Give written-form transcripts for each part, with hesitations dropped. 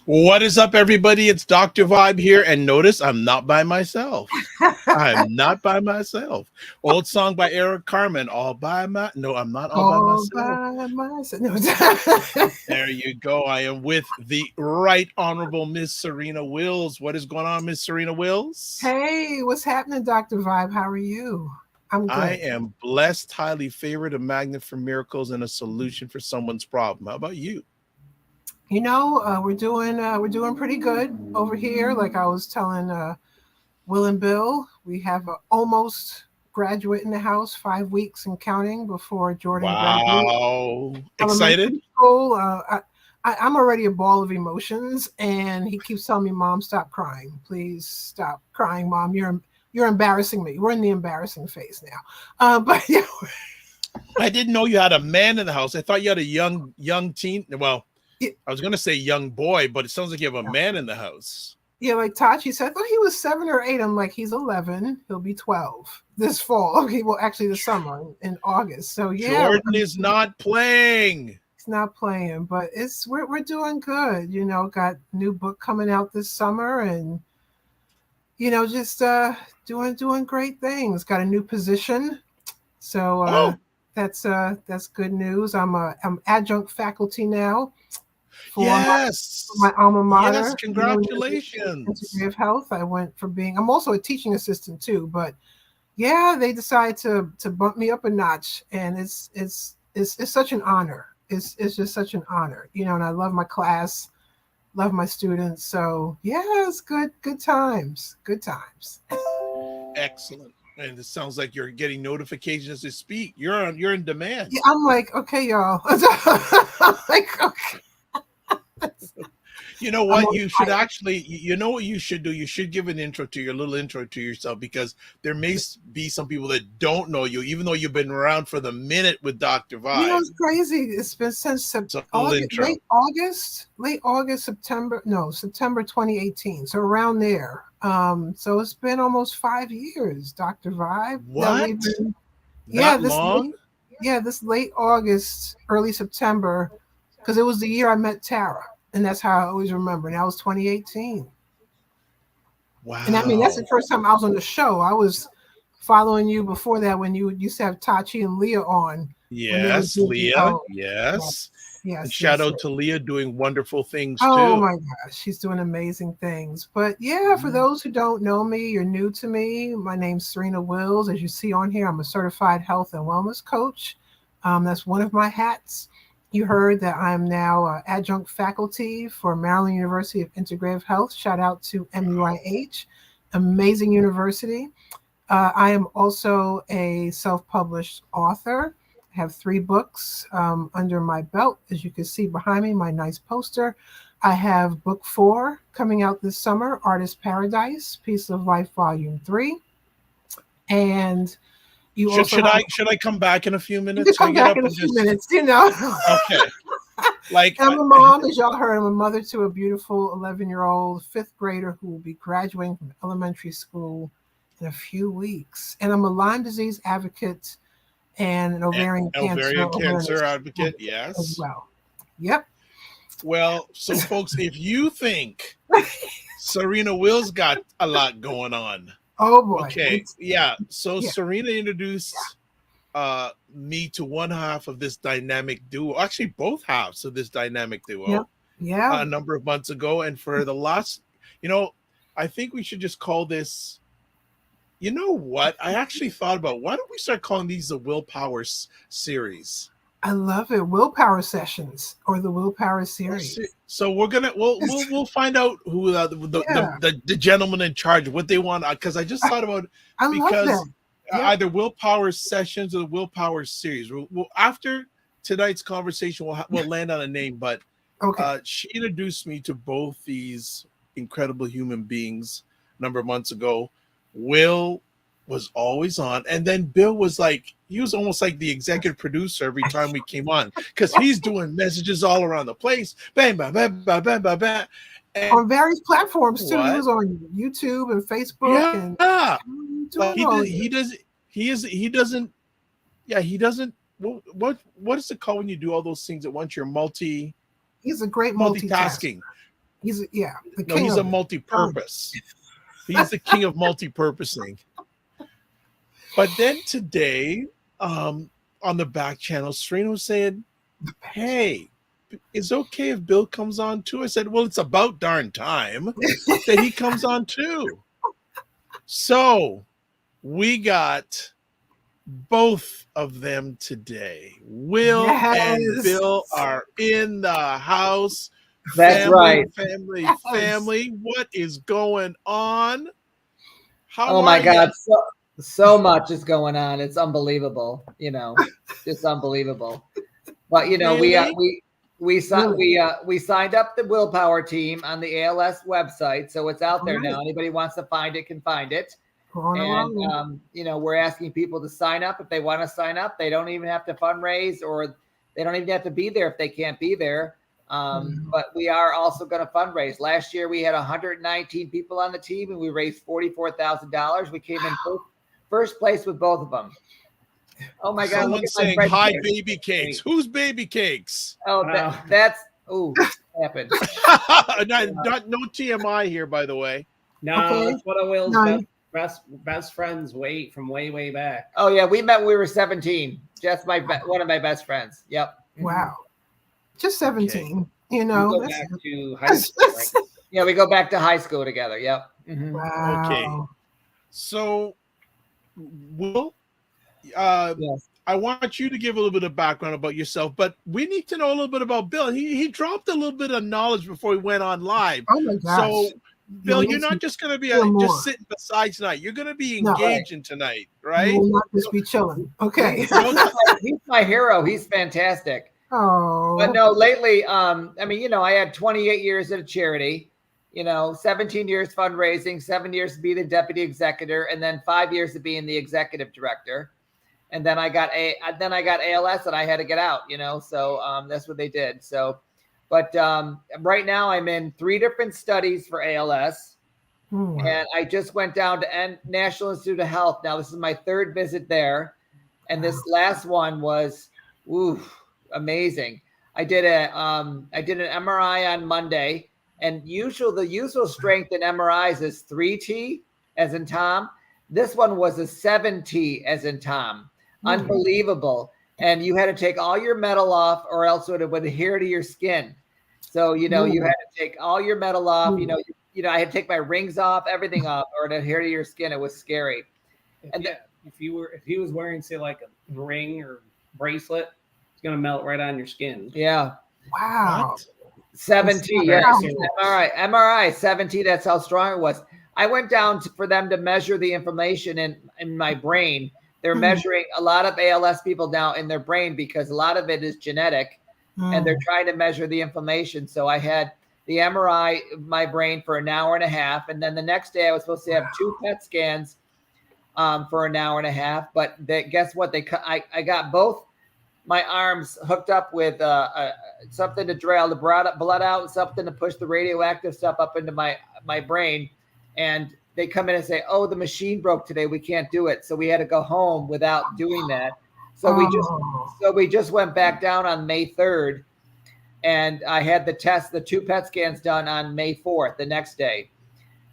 What is up, everybody? It's Dr. Vibe here, and notice I'm not by myself. I'm not by myself. Old song by Eric Carmen, all by my. No, I'm not all by All myself. by myself. No. There you go. I am with the Right Honorable Miss Serena Wills. What is going on, Miss Serena Wills? Hey, what's happening, Dr. Vibe? How are you? I'm I good. am blessed, highly favored, a magnet for miracles, and a solution for someone's problem. How about you? We're doing pretty good over here. Like I was telling Will and Bill, we have a almost graduate in the house, 5 weeks and counting before Jordan graduates Wow. Excited? elementary school. I'm already a ball of emotions, and he keeps telling me, "Mom, stop crying. Please stop crying, Mom. You're embarrassing me." We're in the embarrassing phase now. But yeah, I didn't know you had a man in the house. I thought you had a young teen. Well, yeah, I was gonna say young boy, but it sounds like you have a man in the house. yeah, like Tachi said, I thought he was 7 or 8. I'm like, he's 11. He'll be 12 this fall. Okay, well, actually, the summer in August. So yeah, Jordan is not playing. he's not playing, but we're doing good. Got new book coming out this summer, and just doing great things. Got a new position, so Oh, that's good news. I'm adjunct faculty now for my yes. alma Yes, mater, congratulations. Integrative Health. I went from being. I'm also a teaching assistant too, but yeah, they decided to bump me up a notch, and it's such an honor. It's just such an honor, and I love my class, love my students. So yeah, it's good times, good times. Excellent. And it sounds like you're getting notifications to speak. You're in Yeah, demand. I'm like, okay, y'all. I'm like, okay. You know I'm what? on You should fire. actually, you know what you should do? You should give an intro to your little intro to yourself, because there may be some people that don't know you, even though you've been around for the minute with Dr. It's Vibe. crazy. It's been since So, a little August, intro. late August, September, no, September 2018. So around there. So it's been almost 5 years, Dr. Vibe, that we've What? been, yeah, That long? this late August, early September, because it was the year I met Tara. And that's how I always remember. And that was 2018. And I mean, that's the Wow. first time I was on the show. I was following you before that when you used to have Tachi and Leah on when they were Yes, doing. Leah. Oh, Yes. yes, And yes, shout yes, out yes. to Leah doing wonderful things Oh too. my gosh, she's doing amazing things. But yeah, for Mhm. those who don't know me, you're new to me. My name's Serena Wills. As you see on here, I'm a certified health and wellness coach. That's one of my hats. You heard that I'm now adjunct faculty for Maryland University of Integrative Health. Shout out to Wow. MUIH, amazing university. I am also a self published author. I have 3 books under my belt, as you can see behind me, my nice poster. I have book 4 coming out this summer, Artist Paradise, Piece of Life, Volume 3. And you also have, Should I come back in a few you can minutes? Can I come get back up in a and few just minutes. okay? Like I'm a mom, as y'all heard. I'm a mother to a beautiful 11-year-old fifth grader who will be graduating from elementary school in a few weeks. And I'm a Lyme disease advocate and an ovarian cancer ovarian cancer awareness advocate. advocate as Yes. well. Yep. Well, so folks, if you think Serena Wills got a lot going on, Oh boy. okay, It's yeah. So yeah, Serena introduced me to one half of this dynamic duo, actually both halves of this dynamic yeah, duo, yeah. a number of months ago. And for the last, you know, I think we should just call this. You know what? I actually thought about, why don't we start calling these the willpower series? I love it. Willpower sessions or the willpower series. So we're gonna we'll find out who Yeah, the gentleman in charge, what they want, because I just I, thought about, I love because that. Yep. either willpower sessions or the willpower series. After tonight's conversation, we'll land on a name. But Okay. she introduced me to both these incredible human beings a number of months ago. Will was always on, and then Bill was like, he was almost like the executive producer every time we came on, because he's doing messages all around the place, bang bang bang bang bang bang bang. And On various you know platforms too. He what? was on YouTube and Facebook and Yeah, like doing all of he this. does he doesn't, yeah, he doesn't. What is it called when you do all those things at once? You're He's a great multitasker. multitasking. He's the No, king he's of a it. multi-purpose. He's the king of multi-purposing. But then today, on the back channel, Serena was saying, hey, it's okay if Bill comes on too. I said, well, it's about darn time that he comes on too. So we got both of them today. Will and Bill are in the house. That's right. Family. What is going on? How oh my are God. you? So much is going on. It's unbelievable. Just unbelievable. But Really? we signed up the Willpower team on the ALS website, so it's out there now. Anybody wants to find it can find it. And we're asking people to sign up if they want to sign up. They don't even have to fundraise, or they don't even have to be there if they can't be there. But we are also going to fundraise. Last year we had 119 people on the team, and we raised $44,000. We came in first place with both of them. Oh my God! Someone's saying hi, baby cakes. Who's baby cakes? Oh, that's happened. No TMI here, by one It's one of Will's best friends from way back. Oh yeah, we met when we were 17. Just one of my best friends. Yep. Wow. Just 17. We go back to high school. Right? Yeah, we go back to high school together. Yep. Wow. Okay. So, Will, Yes. I want you to give a little bit of background about yourself, but we need to know a little bit about Bill. He dropped a little bit of knowledge before he went on live. Oh my gosh. So, Bill, you're not just going to be just sitting beside tonight. You're going to be engaging tonight, right? You will not just be chilling. Okay. He's my hero. He's fantastic. Oh. But no, lately, I had 28 years at a charity, 17 years fundraising, 7 years to be the deputy executive, and then 5 years to being the executive director. And then I got ALS and I had to get out, so that's what they did. So, but right now I'm in 3 different studies for ALS. And I just went down to National Institute of Health. Now this is my 3rd visit there. And this last one was, amazing. I did an MRI on Monday, and the usual strength in MRIs is 3T as in Tom. This one was a 7T as in Tom. Unbelievable. And you had to take all your metal off, or else it would adhere to your skin. So, you had to take all your metal off, I had to take my rings off, everything off, or to adhere to your skin. It was scary. If he was wearing, say, like a ring or bracelet, it's gonna melt right on your skin. Yeah. Wow. 7T, yes. MRI, 7T, that's how strong it was. I went down for them to measure the inflammation in my brain. They're measuring a lot of ALS people now in their brain because a lot of it is genetic, and they're trying to measure the inflammation. So I had the MRI of my brain for an hour and a half, and then the next day I was supposed to have 2 PET scans for an hour and a half. But guess what? I got both my arms hooked up with something to drain the blood out, and something to push the radioactive stuff up into my brain. And they come in and say, "Oh, the machine broke today. We can't do it." So we had to go home without doing that. So we just went back down on May 3rd, and I had the 2 PET scans done on May 4th, the next day.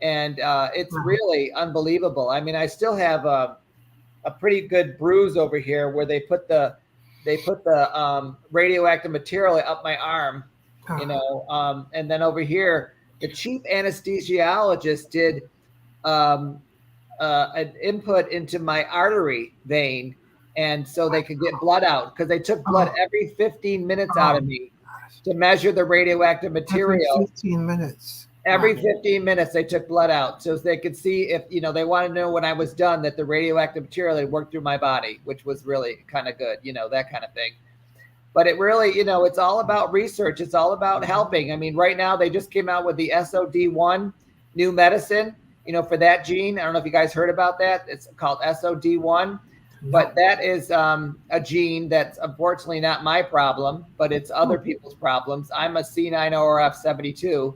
And it's really unbelievable. I mean, I still have a pretty good bruise over here where they put the radioactive material up my arm, and then over here, the chief anesthesiologist did an input into my artery vein, and so they could get blood out, because they took blood every 15 minutes out of me to measure the radioactive material. Every 15 minutes. Every 15 minutes, they took blood out so they could see if, they wanted to know when I was done that the radioactive material had worked through my body, which was really kind of good, that kind of thing. But it really, it's all about research. It's all about helping. I mean, right now, they just came out with the SOD1 new medicine, for that gene. I don't know if you guys heard about that. It's called SOD1. But that is a gene that's unfortunately not my problem, but it's other people's problems. I'm a C9orf72.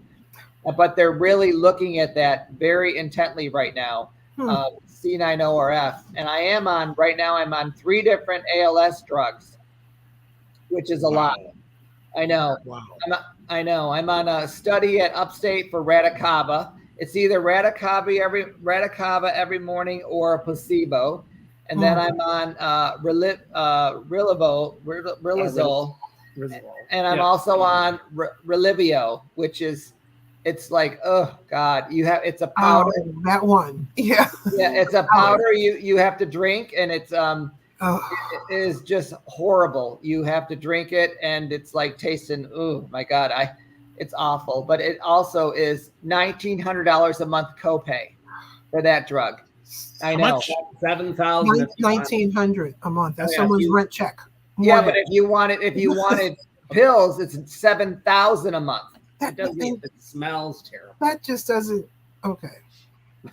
But they're really looking at that very intently right now, C9orf. And I'm on 3 different ALS drugs, which is a lot. I know. Wow. I know. I'm on a study at Upstate for Radicava. It's either Radicava every morning or a placebo. And then I'm on Riluzole. And I'm also on Relivio, which is, it's like, oh God, it's a powder. Oh, that one. Yeah. Yeah, it's a powder you have to drink, and it's it is just horrible. You have to drink it, and it's like tasting, oh my God, it's awful. But it also is $1,900 a month copay for that drug. I know. 7,000. 1,900 a month. That's someone's rent check. Yeah, but if you wanted pills, it's 7,000 a month. It smells terrible. That just doesn't. Okay.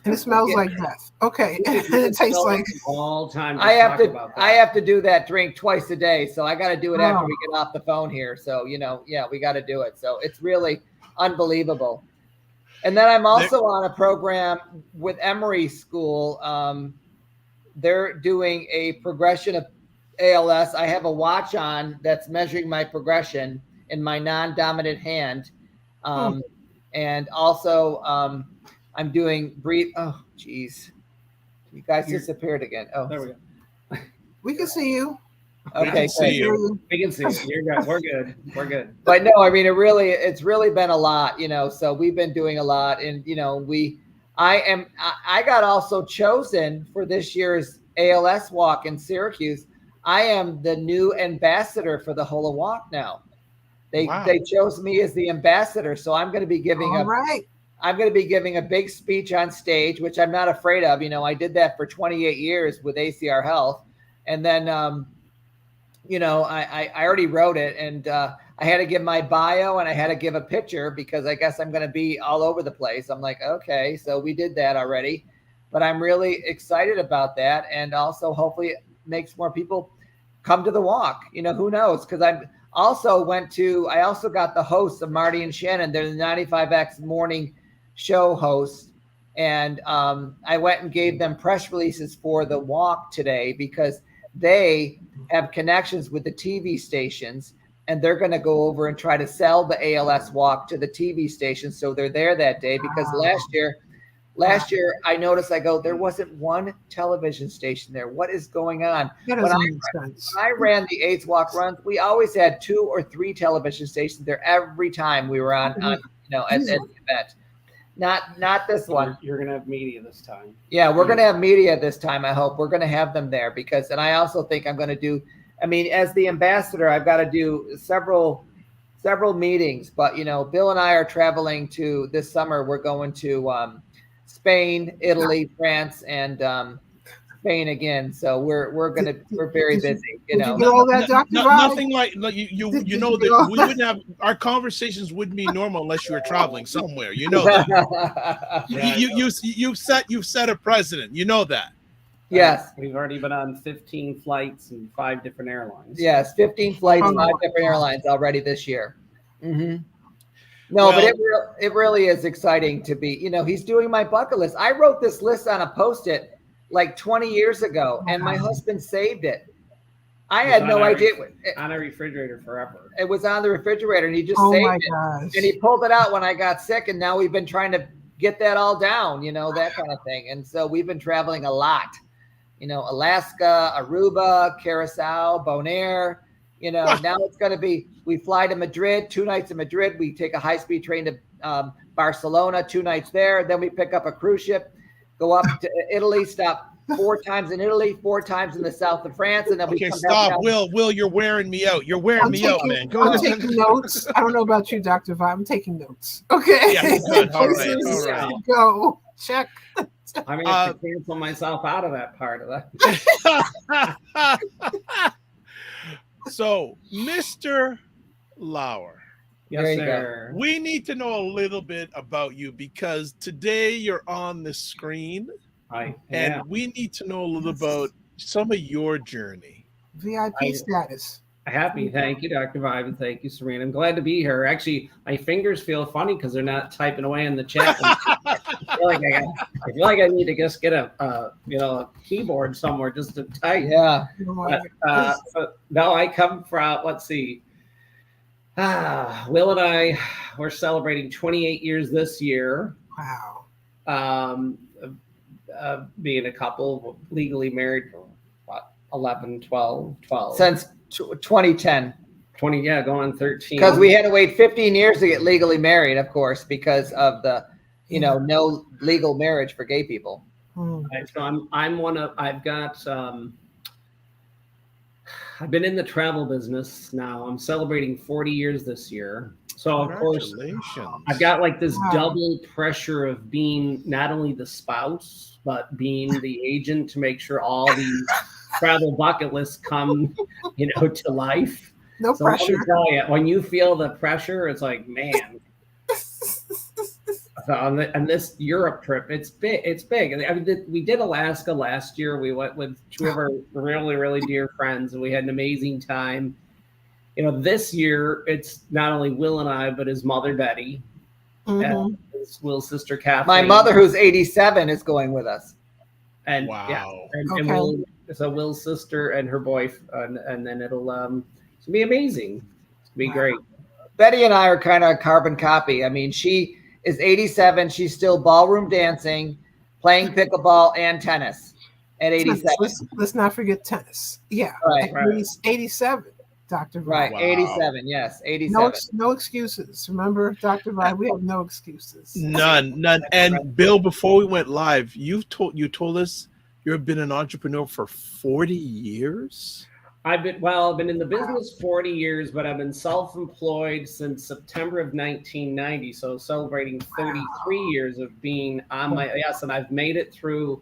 And it smells like death. Okay. And it tastes like all time. I have to do that drink twice a day. So I got to do it after we get off the phone here. So, we got to do it. So it's really unbelievable. And then I'm also on a program with Emory School. They're doing a progression of ALS. I have a watch on that's measuring my progression in my non-dominant hand. And also I'm doing breathe. Oh, geez. You guys disappeared again. Oh, there we go. We can see you. Okay, we can see you. We can see you. You're good. We're good. We're good. But no, I mean, it's really been a lot, so we've been doing a lot, and I got also chosen for this year's ALS walk in Syracuse. I am the new ambassador for the Hola Walk now. They chose me as the ambassador, so I'm going to be giving I'm going to be giving a big speech on stage, which I'm not afraid of. I did that for 28 years with ACR Health, and then I already wrote it, and I had to give my bio and I had to give a picture because I guess I'm going to be all over the place. I'm like, okay, so we did that already, but I'm really excited about that, and also hopefully it makes more people come to the walk. Who knows? Because I also got the hosts of Marty and Shannon. They're the 95X morning show hosts. And I went and gave them press releases for the walk today because they have connections with the TV stations, and they're going to go over and try to sell the ALS walk to the TV stations. So they're there that day because last year I noticed, there wasn't one television station there. What is going on? That doesn't make sense. When I ran the AIDS walk runs, we always had 2 or 3 television stations there every time we were on at the event. Not this one. You're going to have media this time. Yeah, we're going to have media this time. I hope we're going to have them there and I also think I'm going to do, as the ambassador, I've got to do several meetings, but Bill and I are traveling to this summer. We're going to Spain, Italy, France, and Spain again. So we're very busy. Did you get all that, Dr. Nothing like that we wouldn't have, our conversations wouldn't be normal unless you were traveling somewhere. That. You've set a precedent. That. Yes. We've already been on 15 flights and 5 different airlines. Yes, 15 flights, 5 different airlines already this year. Mm-hmm. No, but it really is exciting to be, he's doing my bucket list. I wrote this list on a Post-it like 20 years ago, and my husband saved it. I had no idea. On a refrigerator forever. It was on the refrigerator, and he just saved it. Gosh. And he pulled it out when I got sick, and now we've been trying to get that all down, that kind of thing. And so we've been traveling a lot, Alaska, Aruba, Curacao, Bonaire. Now it's going to be, we fly to Madrid, 2 nights in Madrid. We take a high-speed train to Barcelona, 2 nights there. Then we pick up a cruise ship, go up to Italy, stop 4 times in Italy, 4 times in the south of France. And then we come stop. Back Will, you're wearing me out. You're wearing me out, man. I'm taking notes. I don't know about you, Dr. Vi. I'm taking notes. Okay. Yeah, good. All right. Go. Check. I mean, I have to cancel myself out of that part of that. So, Mr. Lauer. Yes, sir. We need to know a little bit about you because today you're on the screen. And we need to know a little about some of your journey. VIP status. Happy. Thank you, Dr. Vibe, and thank you, Serena. I'm glad to be here. Actually, my fingers feel funny because they're not typing away in the chat. I feel like I need to just get a keyboard somewhere just to type. Yeah. So, no, I come from, let's see. Will and I, we're celebrating 28 years this year. Wow. Being a couple, legally married for what, 11, 12. Since 2010. 20, yeah, going on 13. Because we had to wait 15 years to get legally married, of course, because of the, no legal marriage for gay people. Right, so I've been in the travel business now. I'm celebrating 40 years this year. So of course, I've got like this double pressure of being not only the spouse, but being the agent to make sure all these travel bucket lists come, to life. No pressure. Let me tell you, when you feel the pressure, it's like, man. On this Europe trip, it's big. It's big. I mean, we did Alaska last year. We went with two of our really, really dear friends, and we had an amazing time. This year it's not only Will and I, but his mother Betty, and his Will's sister Kathleen. My mother, who's 87, is going with us. And wow. And Will's sister and her boyfriend, and then it'll be amazing. It'll be great. Betty and I are kind of a carbon copy. I mean, she is 87. She's still ballroom dancing, playing pickleball and tennis at 87. Let's not forget tennis. Yeah. Right. 87, Dr. Vi. Right. Wow. 87. Yes. 87. No excuses. Remember, Dr. Vi, we have no excuses. None. And Bill, before we went live, you told us you've been an entrepreneur for 40 years. I've been in the business 40 years, but I've been self-employed since September of 1990. So celebrating 33 years of being on my, and I've made it through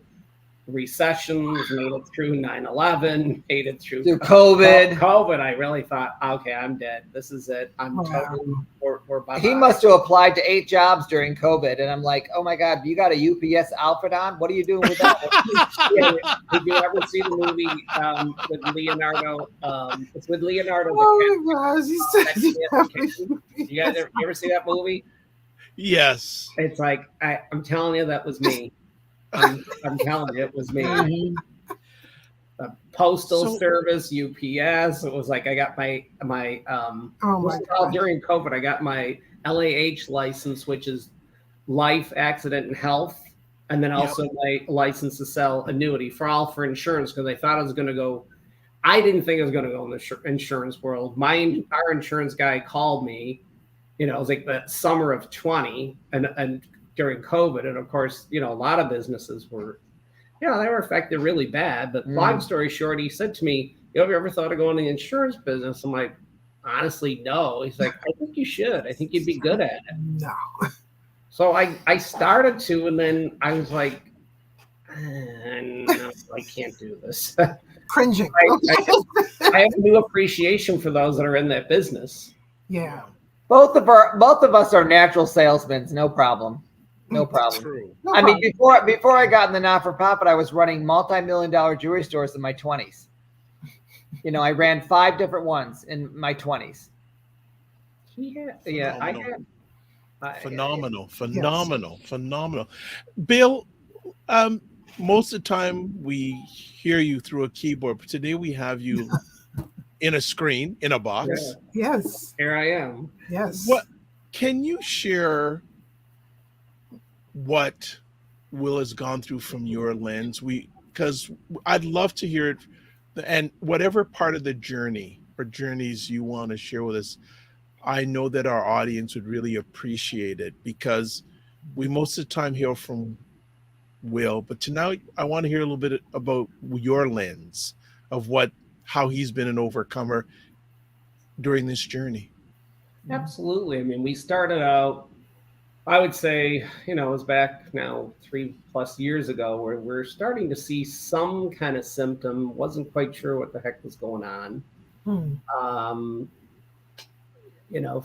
recessions, made it through 9/11, made it through COVID. I really thought, okay, I'm dead. This is it. I'm totally, we're bye-bye. He must have applied to 8 jobs during COVID. And I'm like, oh my God, you got a UPS outfit on? What are you doing with that? Did you ever see the movie with Leonardo? It's with Leonardo. Oh my gosh. You guys ever see that movie? Yes. It's like, I'm telling you, that was me. I'm telling you, it was me. Postal Service, UPS. It was like I got my during COVID, I got my LAH license, which is life, accident, and health, and then also my license to sell annuity for insurance, because I thought I was going to go. I didn't think I was going to go in the insurance world. Our insurance guy called me. It was like the summer of 20, and during COVID, and of course, a lot of businesses were, they were affected really bad. But long story short, he said to me, have you ever thought of going in the insurance business? I'm like, honestly, no. He's like, I think you should. I think you'd be good at it. No. So I started to, and then I was like, no, I can't do this. Cringing. I have a new appreciation for those that are in that business. Yeah. Both of us are natural salesmen. No problem. No problem. True. I mean, before I got in the not-for-profit, I was running multi-million-dollar jewelry stores in my 20s. I ran 5 different ones in my 20s. Phenomenal. Bill, most of the time we hear you through a keyboard, but today we have you in a screen, in a box. Yeah. Yes. Here I am. Yes. What can you share what Will has gone through from your lens? Because I'd love to hear it, and whatever part of the journey or journeys you want to share with us, I know that our audience would really appreciate it, because we most of the time hear from Will, but tonight I want to hear a little bit about your lens of how he's been an overcomer during this journey. Absolutely. I mean, we started out, I would say, it was back now 3+ years ago, where we're starting to see some kind of symptom. Wasn't quite sure what the heck was going on.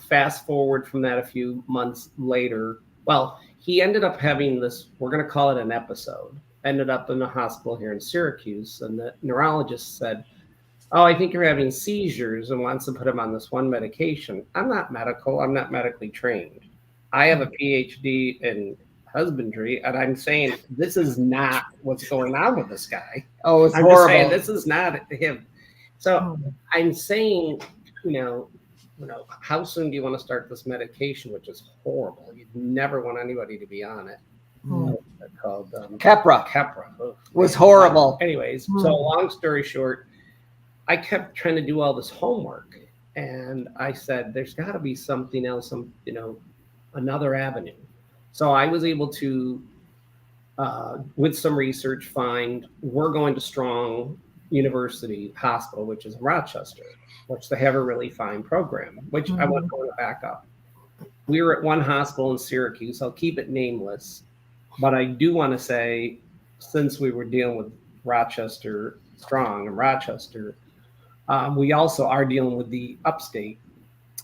Fast forward from that a few months later. Well, he ended up having this, we're going to call it an episode, ended up in the hospital here in Syracuse. And the neurologist said, oh, I think you're having seizures, and wants to put him on this one medication. I'm not medical. I'm not medically trained. I have a PhD in husbandry, and I'm saying this is not what's going on with this guy. Oh, it's I'm horrible. just saying this is not him. So I'm saying, how soon do you want to start this medication, which is horrible. You'd never want anybody to be on it. Called Keppra. Was horrible. Anyways, so long story short, I kept trying to do all this homework, and I said, there's got to be something else, another avenue. So I was able to, with some research, find we're going to Strong University Hospital, which is in Rochester, which they have a really fine program, which I want to back up. We were at one hospital in Syracuse. I'll keep it nameless, but I do want to say, since we were dealing with Rochester Strong and Rochester, we also are dealing with the upstate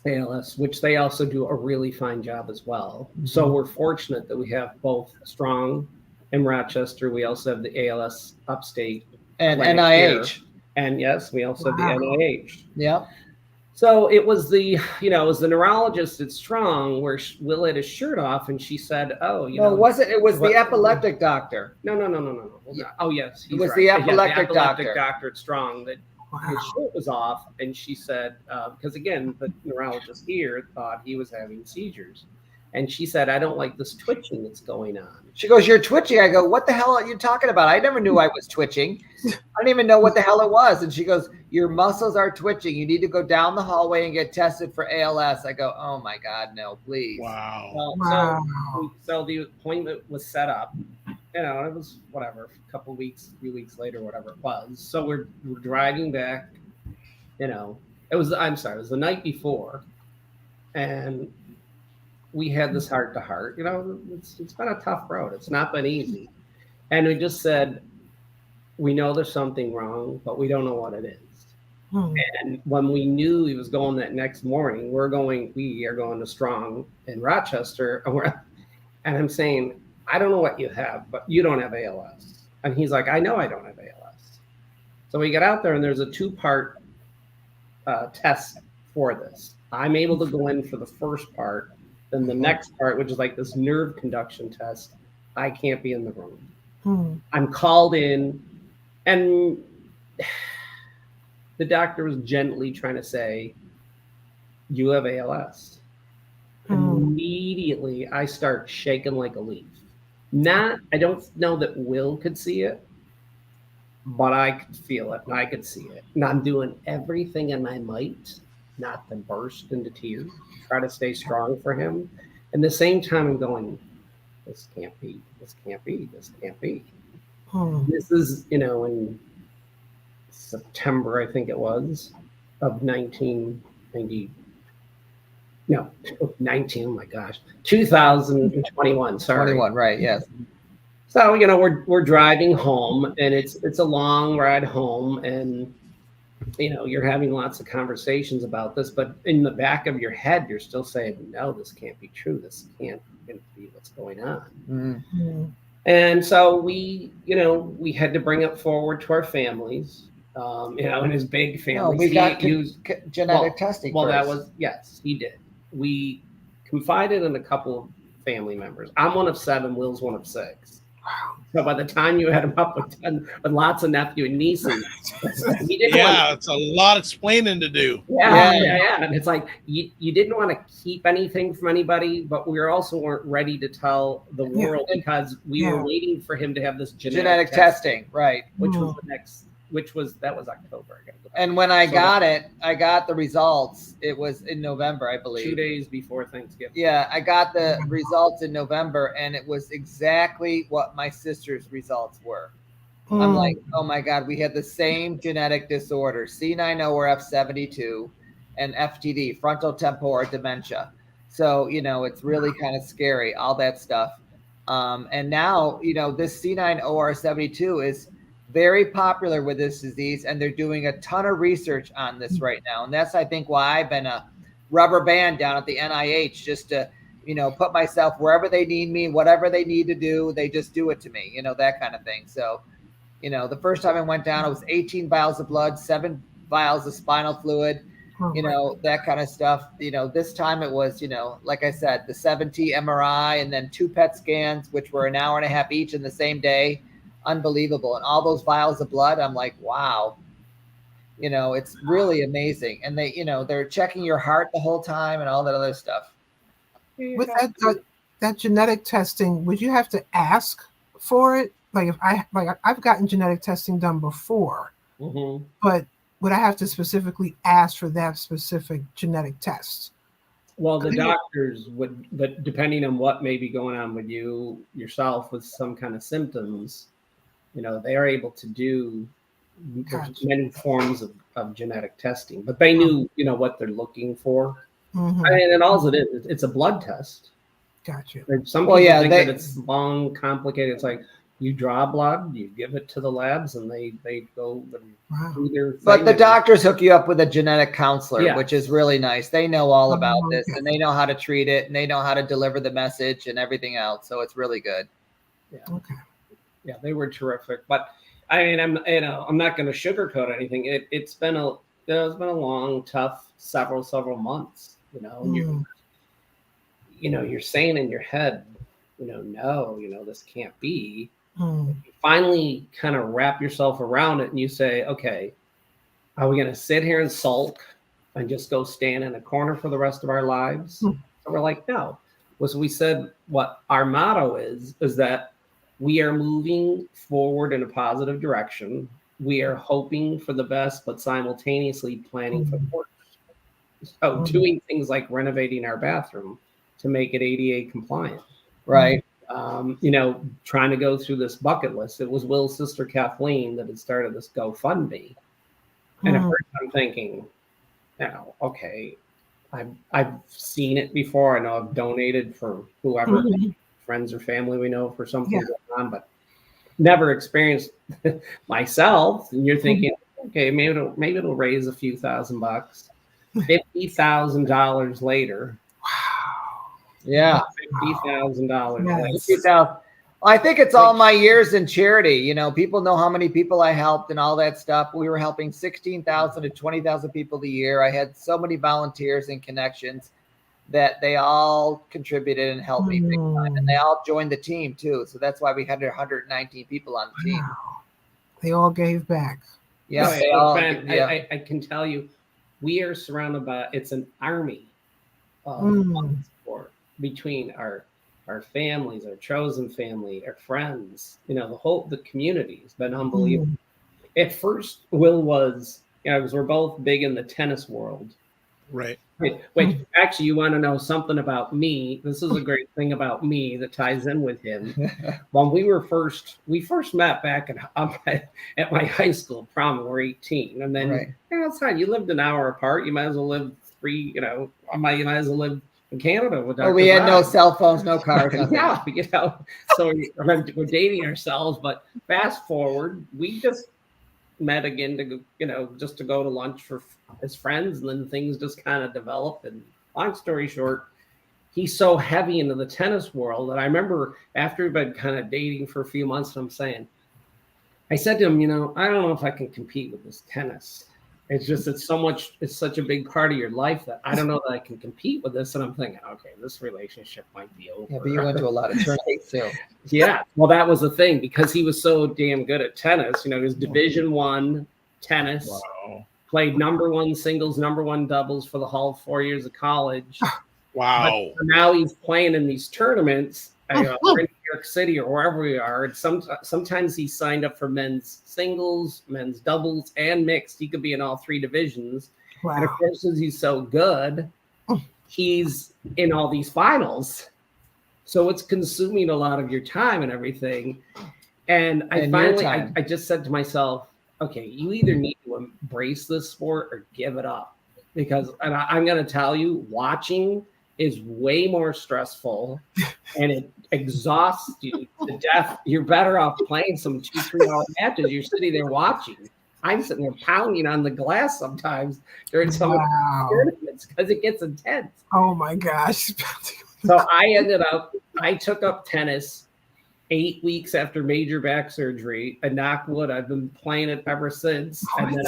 ALS, which they also do a really fine job as well. So we're fortunate that we have both Strong and Rochester. We also have the ALS upstate and NIH. Here. And yes, we also have the NIH. Yeah. So it was the neurologist at Strong where Wil had his shirt off, and she said, "Oh, it was the epileptic doctor." No. Oh, yes, it was the epileptic doctor at Strong that his shirt was off, and she said, because again, the neurologist here thought he was having seizures, and she said, "I don't like this twitching that's going on." She goes, "You're twitching." I go, "What the hell are you talking about? I never knew I was twitching. I didn't even know what the hell it was." And she goes, "Your muscles are twitching. You need to go down the hallway and get tested for ALS." I go, "Oh my God, no, please." Wow. So the appointment was set up. It was whatever, a couple weeks, 3 weeks later, whatever it was. So we're driving back. It was the night before, and we had this heart to heart. It's been a tough road. It's not been easy. And we just said, we know there's something wrong, but we don't know what it is. And when we knew he was going that next morning, we are going to Strong in Rochester. And I'm saying, I don't know what you have, but you don't have ALS. And he's like, I know I don't have ALS. So we get out there, and there's a 2-part test for this. I'm able to go in for the first part. Then the next part, which is like this nerve conduction test, I can't be in the room. I'm called in, and the doctor was gently trying to say, "You have ALS." Immediately, I start shaking like a leaf. I don't know that Wil could see it, but I could feel it, and I could see it. And I'm doing everything in my might not to burst into tears. Try to stay strong for him. And at the same time, I'm going, this can't be. This is, in September, I think it was, of 2021. Sorry. 21, right, yes. So, we're driving home, and it's a long ride home, and you're having lots of conversations about this, but in the back of your head, you're still saying, no, this can't be true. This can't be what's going on. And so we had to bring it forward to our families, and his big family. We got genetic testing. Well, yes, he did. We confided in a couple of family members. I'm one of 7, Wil's one of 6. So by the time you had him up with lots of nephew and nieces, it's a lot of explaining to do. Yeah. And it's like you didn't want to keep anything from anybody, but we also weren't ready to tell the world because we were waiting for him to have this genetic testing, right? Which was the next. That was October. And when I got the results. It was in November, I believe. 2 days before Thanksgiving. Yeah, I got the results in November, and it was exactly what my sister's results were. I'm like, oh my God, we had the same genetic disorder, C9orf72 and FTD, frontotemporal dementia. So, it's really kind of scary, all that stuff. And now, this C9orf72 is very popular with this disease, and they're doing a ton of research on this right now. And that's, I think, why I've been a rubber band down at the NIH, just to, put myself wherever they need me, whatever they need to do, they just do it to me, that kind of thing. So, the first time I went down, it was 18 vials of blood, 7 vials of spinal fluid, that kind of stuff. This time it was, like I said, the 7T MRI and then 2 PET scans, which were an hour and a half each in the same day. Unbelievable. And all those vials of blood, I'm like, wow. You know, it's really amazing. And they, you know, they're checking your heart the whole time and all that other stuff. With that genetic testing, would you have to ask for it? Like if I've gotten genetic testing done before, but would I have to specifically ask for that specific genetic test? Well, the doctors would, but depending on what may be going on with you yourself with some kind of symptoms, you know, they are able to do many forms of genetic testing, but they knew, you know, what they're looking for. And all it is, it's a blood test. Gotcha. Some people think that it's long, complicated. It's like you draw blood, you give it to the labs, and they go do their thing. But the doctors hook you up with a genetic counselor, which is really nice. They know all about this, and they know how to treat it, and they know how to deliver the message and everything else. So it's really good. Yeah. Okay. Yeah, they were terrific. But I mean, I'm not going to sugarcoat anything. It's been a long, tough several months. You know, you're saying in your head, no, this can't be. You finally kind of wrap yourself around it and you say, okay, are we going to sit here and sulk and just go stand in a corner for the rest of our lives? So we're like, no. So we said what our motto is that we are moving forward in a positive direction. We are hoping for the best, but simultaneously planning for the worst. So doing things like renovating our bathroom to make it ADA compliant. Right. Trying to go through this bucket list. It was Will's sister Kathleen that had started this GoFundMe. And at first I'm thinking, okay, I've seen it before. I know I've donated for whoever, friends or family we know for something going on, but never experienced myself. And you're thinking, okay, maybe it'll raise a few $1,000. $50,000 later. Yeah. $50,000. I think it's all my years in charity. People know how many people I helped and all that stuff. We were helping 16,000 to 20,000 people a year. I had so many volunteers and connections that they all contributed and helped me big time. And they all joined the team too. So that's why we had 119 people on the team. Wow. They all gave back. Yeah. I can tell you, we are surrounded by, it's an army of support between our families, our chosen family, our friends, the community has been unbelievable. At first, Will was, because we're both big in the tennis world. Right. Wait, actually, you want to know something about me? This is a great thing about me that ties in with him. When we first met back at my high school prom, we were 18. And then, that's fine. You lived an hour apart. You might as well live you might as well live in Canada with Dr. We had no cell phones, no cars. Yeah, so we're dating ourselves. But fast forward, we just met again just to go to lunch as friends, and then things just kind of developed. And long story short, he's so heavy into the tennis world that I remember after we'd been kind of dating for a few months, I said to him, I don't know if I can compete with this tennis. It's such a big part of your life that I don't know that I can compete with this. And I'm thinking, okay, this relationship might be over. Yeah, but you went to a lot of tournaments too. Yeah. Well, that was the thing, because he was so damn good at tennis. He was Division I tennis. Wow. Played #1 singles, #1 doubles for the whole 4 years of college. Wow. But now he's playing in these tournaments. We're in New York City or wherever we are. And sometimes he signed up for men's singles, men's doubles, and mixed. He could be in all three divisions. Wow. And of course, since he's so good, he's in all these finals. So it's consuming a lot of your time and everything. And I just said to myself, okay, you either need to embrace this sport or give it up. Because I'm going to tell you, watching is way more stressful and it exhausts you to death. You're better off playing some 2-3 hour matches. You're sitting there watching. I'm sitting there pounding on the glass sometimes during some of the tournaments because it gets intense. Oh my gosh. So I took up tennis 8 weeks after major back surgery, and knock wood, I've been playing it ever since. And then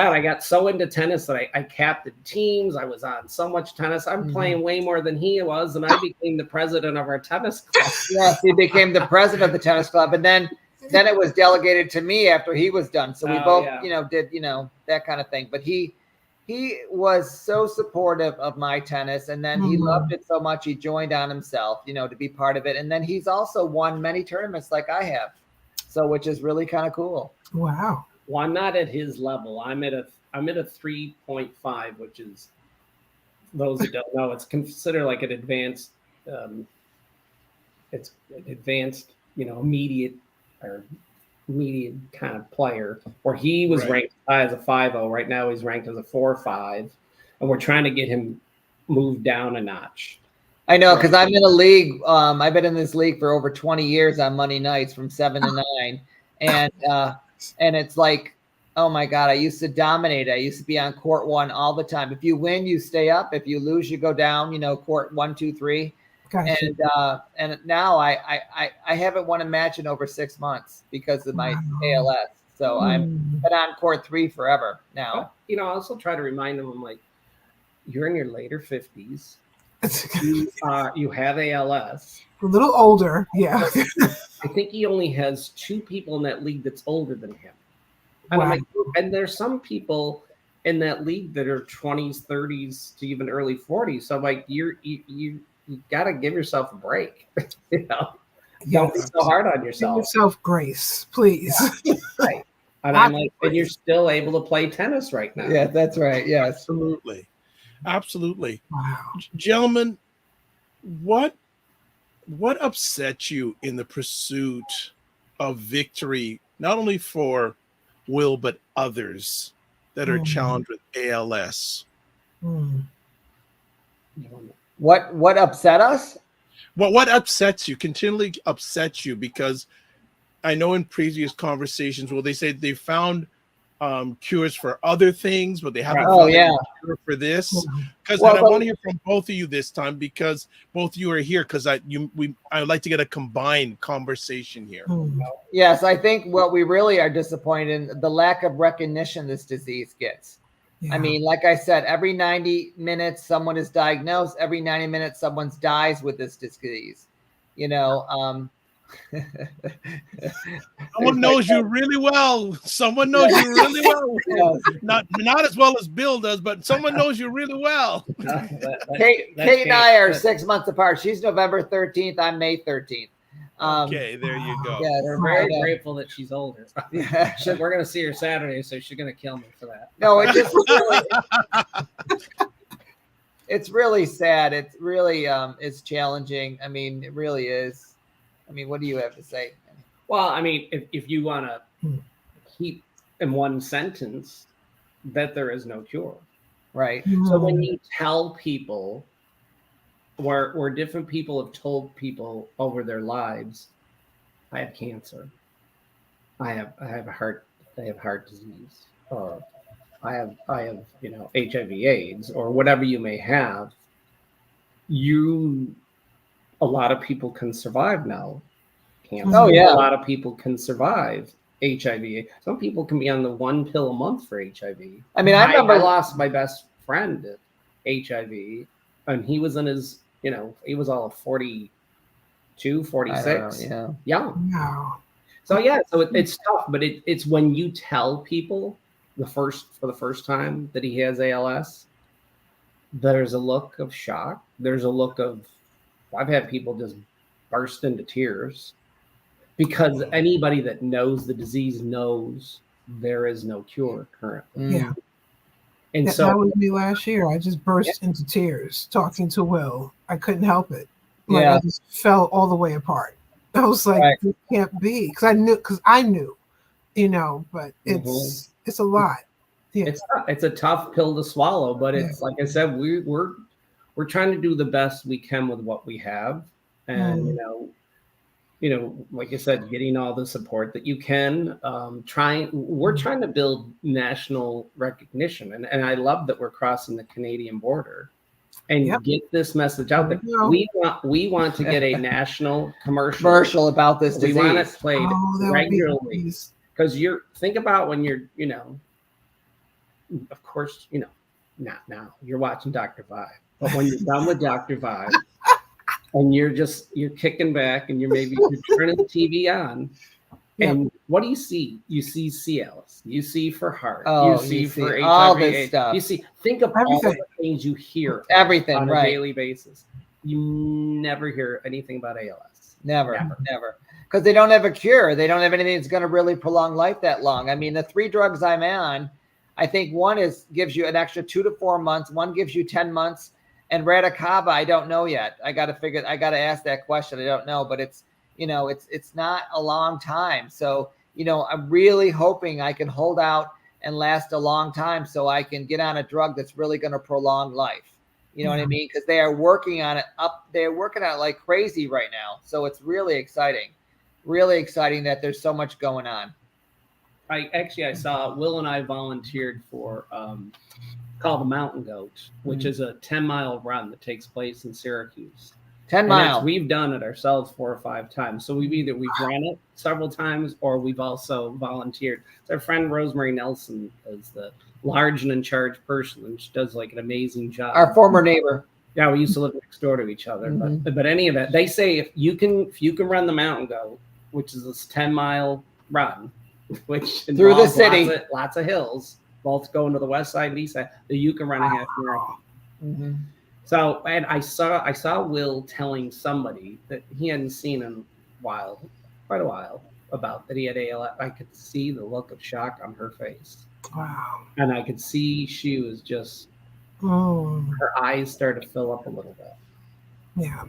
I got so into tennis that I captained teams. I was on so much tennis. I'm playing way more than he was, and I became the president of our tennis club. Yes, he became the president of the tennis club. And then then it was delegated to me after he was done. So we both, yeah. did, that kind of thing. But he was so supportive of my tennis, and then he loved it so much he joined on himself, to be part of it. And then he's also won many tournaments like I have, so which is really kind of cool. Wow. Well, I'm not at his level. I'm at a 3.5, which is, those that don't know, it's considered like an advanced. It's an advanced, immediate kind of player, where he was ranked high as a 5.0. Right now he's ranked as a 4.5, and we're trying to get him moved down a notch. I know, because I'm in a league. I've been in this league for over 20 years on Monday nights from 7 to 9, and it's like, oh my God, I used to dominate. I used to be on court 1 all the time. If you win, you stay up. If you lose, you go down. Court 1, 2, 3. Gotcha. And now I haven't won a match in over 6 months because of my ALS. So I'm been on court 3 forever now. I also try to remind them, I'm like, you're in your later 50s. You have ALS. A little older, yeah. I think he only has 2 people in that league that's older than him. And Wow. I'm like, and there's some people in that league that are 20s, 30s to even early 40s. So I'm like, you got to give yourself a break. Don't be so hard on yourself. Give yourself grace, please. Yeah. Right. And I'm like, and you're still able to play tennis right now. Yeah, that's right. Yes, absolutely. Wow. Gentlemen, what upset you in the pursuit of victory, not only for Wil, but others that are challenged with ALS? What upset us? What upsets you, continually upsets you? Because I know in previous conversations, they say they found cures for other things, but they haven't found a cure for this. Because I want to hear from both of you this time, because both of you are here, because I would like to get a combined conversation here. Yes, I think what we really are disappointed in the lack of recognition this disease gets. Yeah. I mean, like I said, every 90 minutes someone is diagnosed. Every 90 minutes someone dies with this disease. Someone knows you really well. Someone knows you really well. Not as well as Bill does, but someone knows you really well. Kate and I are 6 months apart. She's November 13th. I'm May 13th. Okay, there you go. Yeah, we're very grateful that she's older. Yeah. We're going to see her Saturday, so she's going to kill me for that. No, it just it's really sad. It's really it's challenging. I mean, it really is. I mean, what do you have to say? Well, I mean, if you want to keep in one sentence that there is no cure. Right. So when you tell people, where different people have told people over their lives, I have cancer, I have heart disease, or I have HIV/AIDS, or whatever you may have, a lot of people can survive now. Cancer. Oh yeah, a lot of people can survive HIV. Some people can be on the 1 pill a month for HIV. I mean, I remember I lost my best friend to HIV, and he was in his, he was all 42, 46. Yeah. Young. Wow. So it's tough, but it's when you tell people for the first time that he has ALS, there's a look of shock. There's a look of, I've had people just burst into tears, because anybody that knows the disease knows there is no cure currently. Yeah. And that was me last year. I just burst into tears talking to Wil. I couldn't help it. I just fell all the way apart. I was like, This can't be, because I knew, but it's a lot. Yeah. It's a tough pill to swallow, but it's like I said, we're trying to do the best we can with what we have, and like I said, getting all the support that you can. We're trying to build national recognition, and I love that we're crossing the Canadian border and get this message out there. We want to get a national commercial about this disease. We want it played regularly, because think about when you're, of course, not now. You're watching Dr. Vibe, but when you're done with Dr. Vibe, and you're kicking back, and you're turning the TV on, And what do you see? You see CLS. You see for heart. Oh, you see for HIV, all this AIDS. stuff. You see, think of all the things you hear everything on a daily basis. You never hear anything about ALS. Never. Because they don't have a cure. They don't have anything that's going to really prolong life that long. I mean, the 3 drugs I'm on, I think one gives you an extra 2 to 4 months. One gives you 10 months. And Radicava, I don't know yet. I got to ask that question. I don't know, but it's not a long time. So, I'm really hoping I can hold out and last a long time so I can get on a drug that's really going to prolong life. You know what I mean? Because they are working on it they're working on it like crazy right now. So it's really exciting that there's so much going on. I saw Will and I volunteered for called the Mountain Goat, which is a 10-mile run that takes place in Syracuse. 10 miles. We've done it ourselves 4 or 5 times. So we've run it several times, or we've also volunteered. So our friend Rosemary Nelson is the large and in charge person, and she does like an amazing job. Our former neighbor. Yeah, we used to live next door to each other. But any of it, they say if you can run the Mountain Goat, which is this 10-mile run, which through the city, lots of hills, both going to the west side and east side, that you can run a half marathon. So, and I saw Will telling somebody that he hadn't seen in quite a while, about that he had ALS. I could see the look of shock on her face. Wow. And I could see she was just, her eyes started to fill up a little bit. Yeah.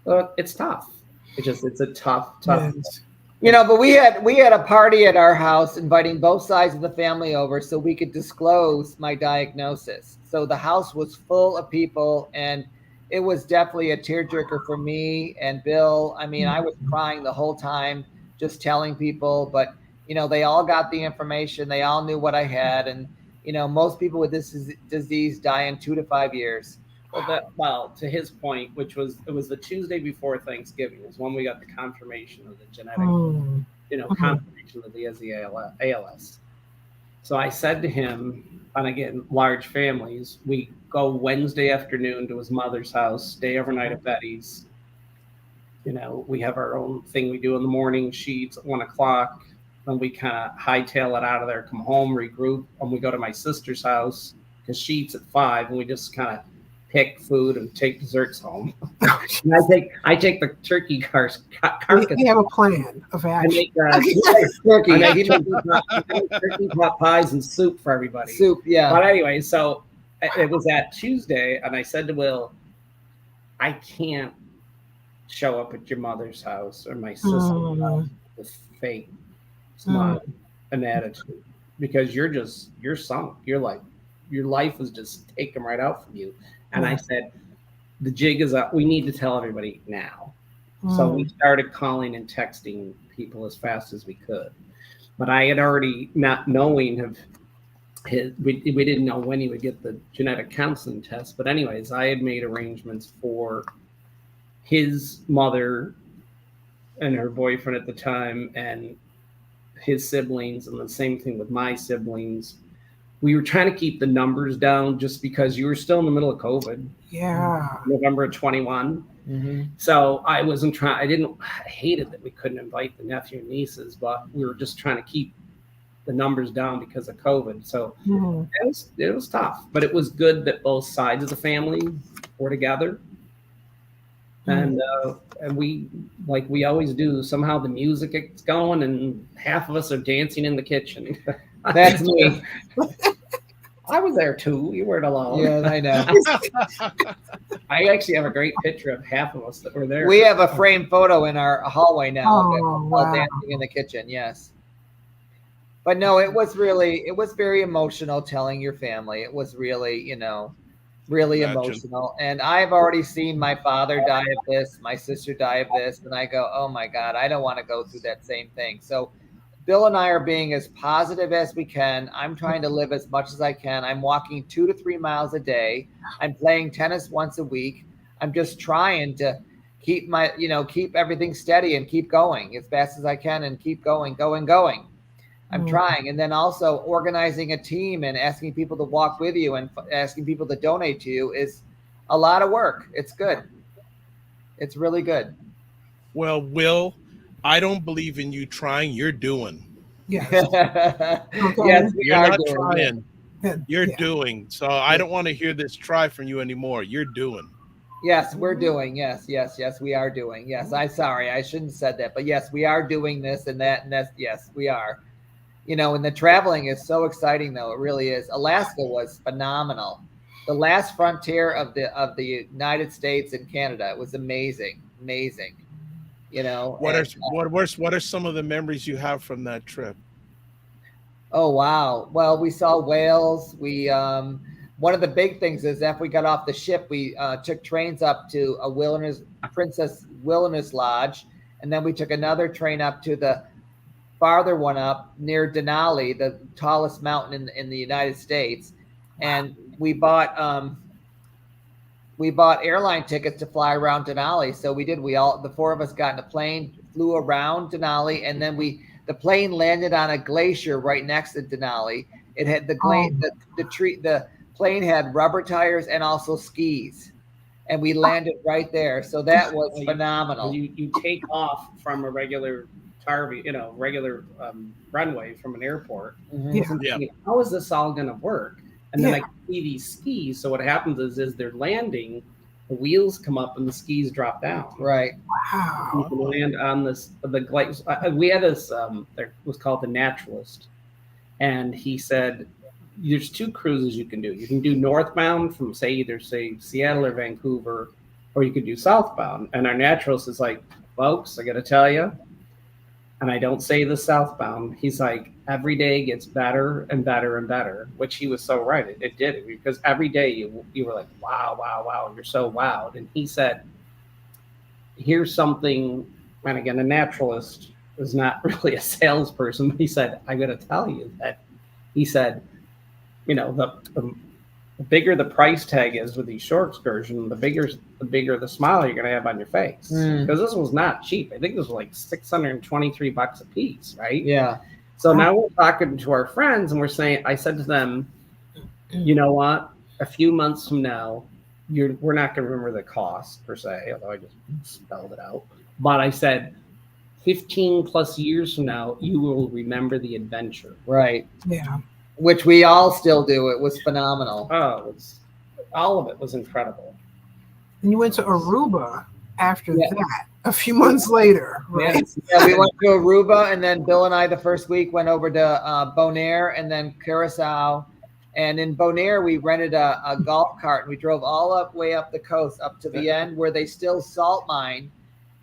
But it's tough. It's a tough. Yes. But we had a party at our house inviting both sides of the family over so we could disclose my diagnosis. So the house was full of people, and it was definitely a tearjerker for me and Bill. I mean, I was crying the whole time just telling people, but they all got the information. They all knew what I had, and most people with this disease die in 2 to 5 years. Well, to his point, it was the Tuesday before Thanksgiving was when we got the confirmation of the genetic, confirmation that he has the ALS. So I said to him, and again, large families, we go Wednesday afternoon to his mother's house, stay overnight at Betty's. We have our own thing we do in the morning, sheets at 1 o'clock. Then we kind of hightail it out of there, come home, regroup, and we go to my sister's house because she eats at 5, and we just kind of pick food and take desserts home. And I take the turkey carcass. We have a plan of action. I make turkey pot pies and soup for everybody. Soup, yeah. But anyway, so it was that Tuesday, and I said to Will, I can't show up at your mother's house or my sister's house with fake smile and attitude, because you're sunk. You're like, your life is just taken right out from you. And I said, the jig is up. We need to tell everybody now. So we started calling and texting people as fast as we could. But I had already, not knowing we didn't know when he would get the genetic counseling test. But anyways, I had made arrangements for his mother and her boyfriend at the time and his siblings, and the same thing with my siblings. We were trying to keep the numbers down just because you were still in the middle of COVID. Yeah. November of 21. So I wasn't trying, I hated that we couldn't invite the nephew and nieces, but we were just trying to keep the numbers down because of COVID. So it was tough, but it was good that both sides of the family were together. And we, like we always do, somehow the music gets going and half of us are dancing in the kitchen. That's me. I was there too. You weren't alone. Yeah, I know. I actually have a great picture of half of us that were there. We have a framed photo in our hallway now Oh, while wow. dancing in the kitchen. Yes. But no, it was very emotional telling your family. It was really, really emotional. And I've already seen my father die of this, my sister die of this. And I go, oh my God, I don't want to go through that same thing. So Bill and I are being as positive as we can. I'm trying to live as much as I can. I'm walking 2 to 3 miles a day. I'm playing tennis once a week. I'm just trying to keep keep everything steady and keep going as fast as I can and keep going. I'm trying. And then also organizing a team and asking people to walk with you and asking people to donate to you is a lot of work. It's good. It's really good. Well, Will, I don't believe in you trying. You're doing. Yes. Yes, we You're are not doing trying. Yeah. You're Yeah. doing. So I don't want to hear this try from you anymore. You're doing. Yes, we're doing. Yes, we are doing. Yes, I'm sorry, I shouldn't have said that, but yes, we are doing this and that, and that's, yes, we are. You know, and the traveling is so exciting, though. It really is. Alaska was phenomenal. The last frontier of the United States and Canada. It was amazing, amazing. You know. What are some of the memories you have from that trip? Oh wow! Well, we saw whales. We one of the big things is after we got off the ship, we took trains up to a Princess Wilderness Lodge, and then we took another train up to the farther one up near Denali, the tallest mountain in the United States, and we bought airline tickets to fly around Denali. So the four of us got in a plane, flew around Denali, and then the plane landed on a glacier right next to Denali. It had the plane had rubber tires and also skis, and we landed right there. So that was phenomenal. You take off from a regular regular runway from an airport. Mm-hmm. Yeah. How is this all going to work? And then I see these skis. So what happens is they're landing, the wheels come up and the skis drop down. Right. Wow. You can land on the glacier. We had this, there was called the Naturalist. And he said, there's two cruises you can do. You can do northbound from either Seattle or Vancouver, or you could do southbound. And our Naturalist is like, folks, I got to tell you, and I don't say the southbound. He's like, every day gets better and better and better, which he was so right. It did, because every day you were like, wow, wow, wow. You're so wowed. And he said, here's something, and again, a naturalist is not really a salesperson, but he said, I got to tell you that, he said, you know, the bigger the price tag is with these short excursions, the bigger the smile you're going to have on your face. Because this was not cheap. I think this was like $623 a piece, right? Yeah. So now we're talking to our friends and I said to them, you know what? A few months from now, we're not going to remember the cost per se, although I just spelled it out. But I said, 15 plus years from now, you will remember the adventure. Right. Yeah. Which we all still do. It was phenomenal. Oh, all of it was incredible. And you went to Aruba after that, a few months later, right? Yeah, we went to Aruba, and then Bill and I the first week went over to Bonaire and then Curacao. And in Bonaire, we rented a golf cart, and we drove all way up the coast, up to the end where they still salt mine,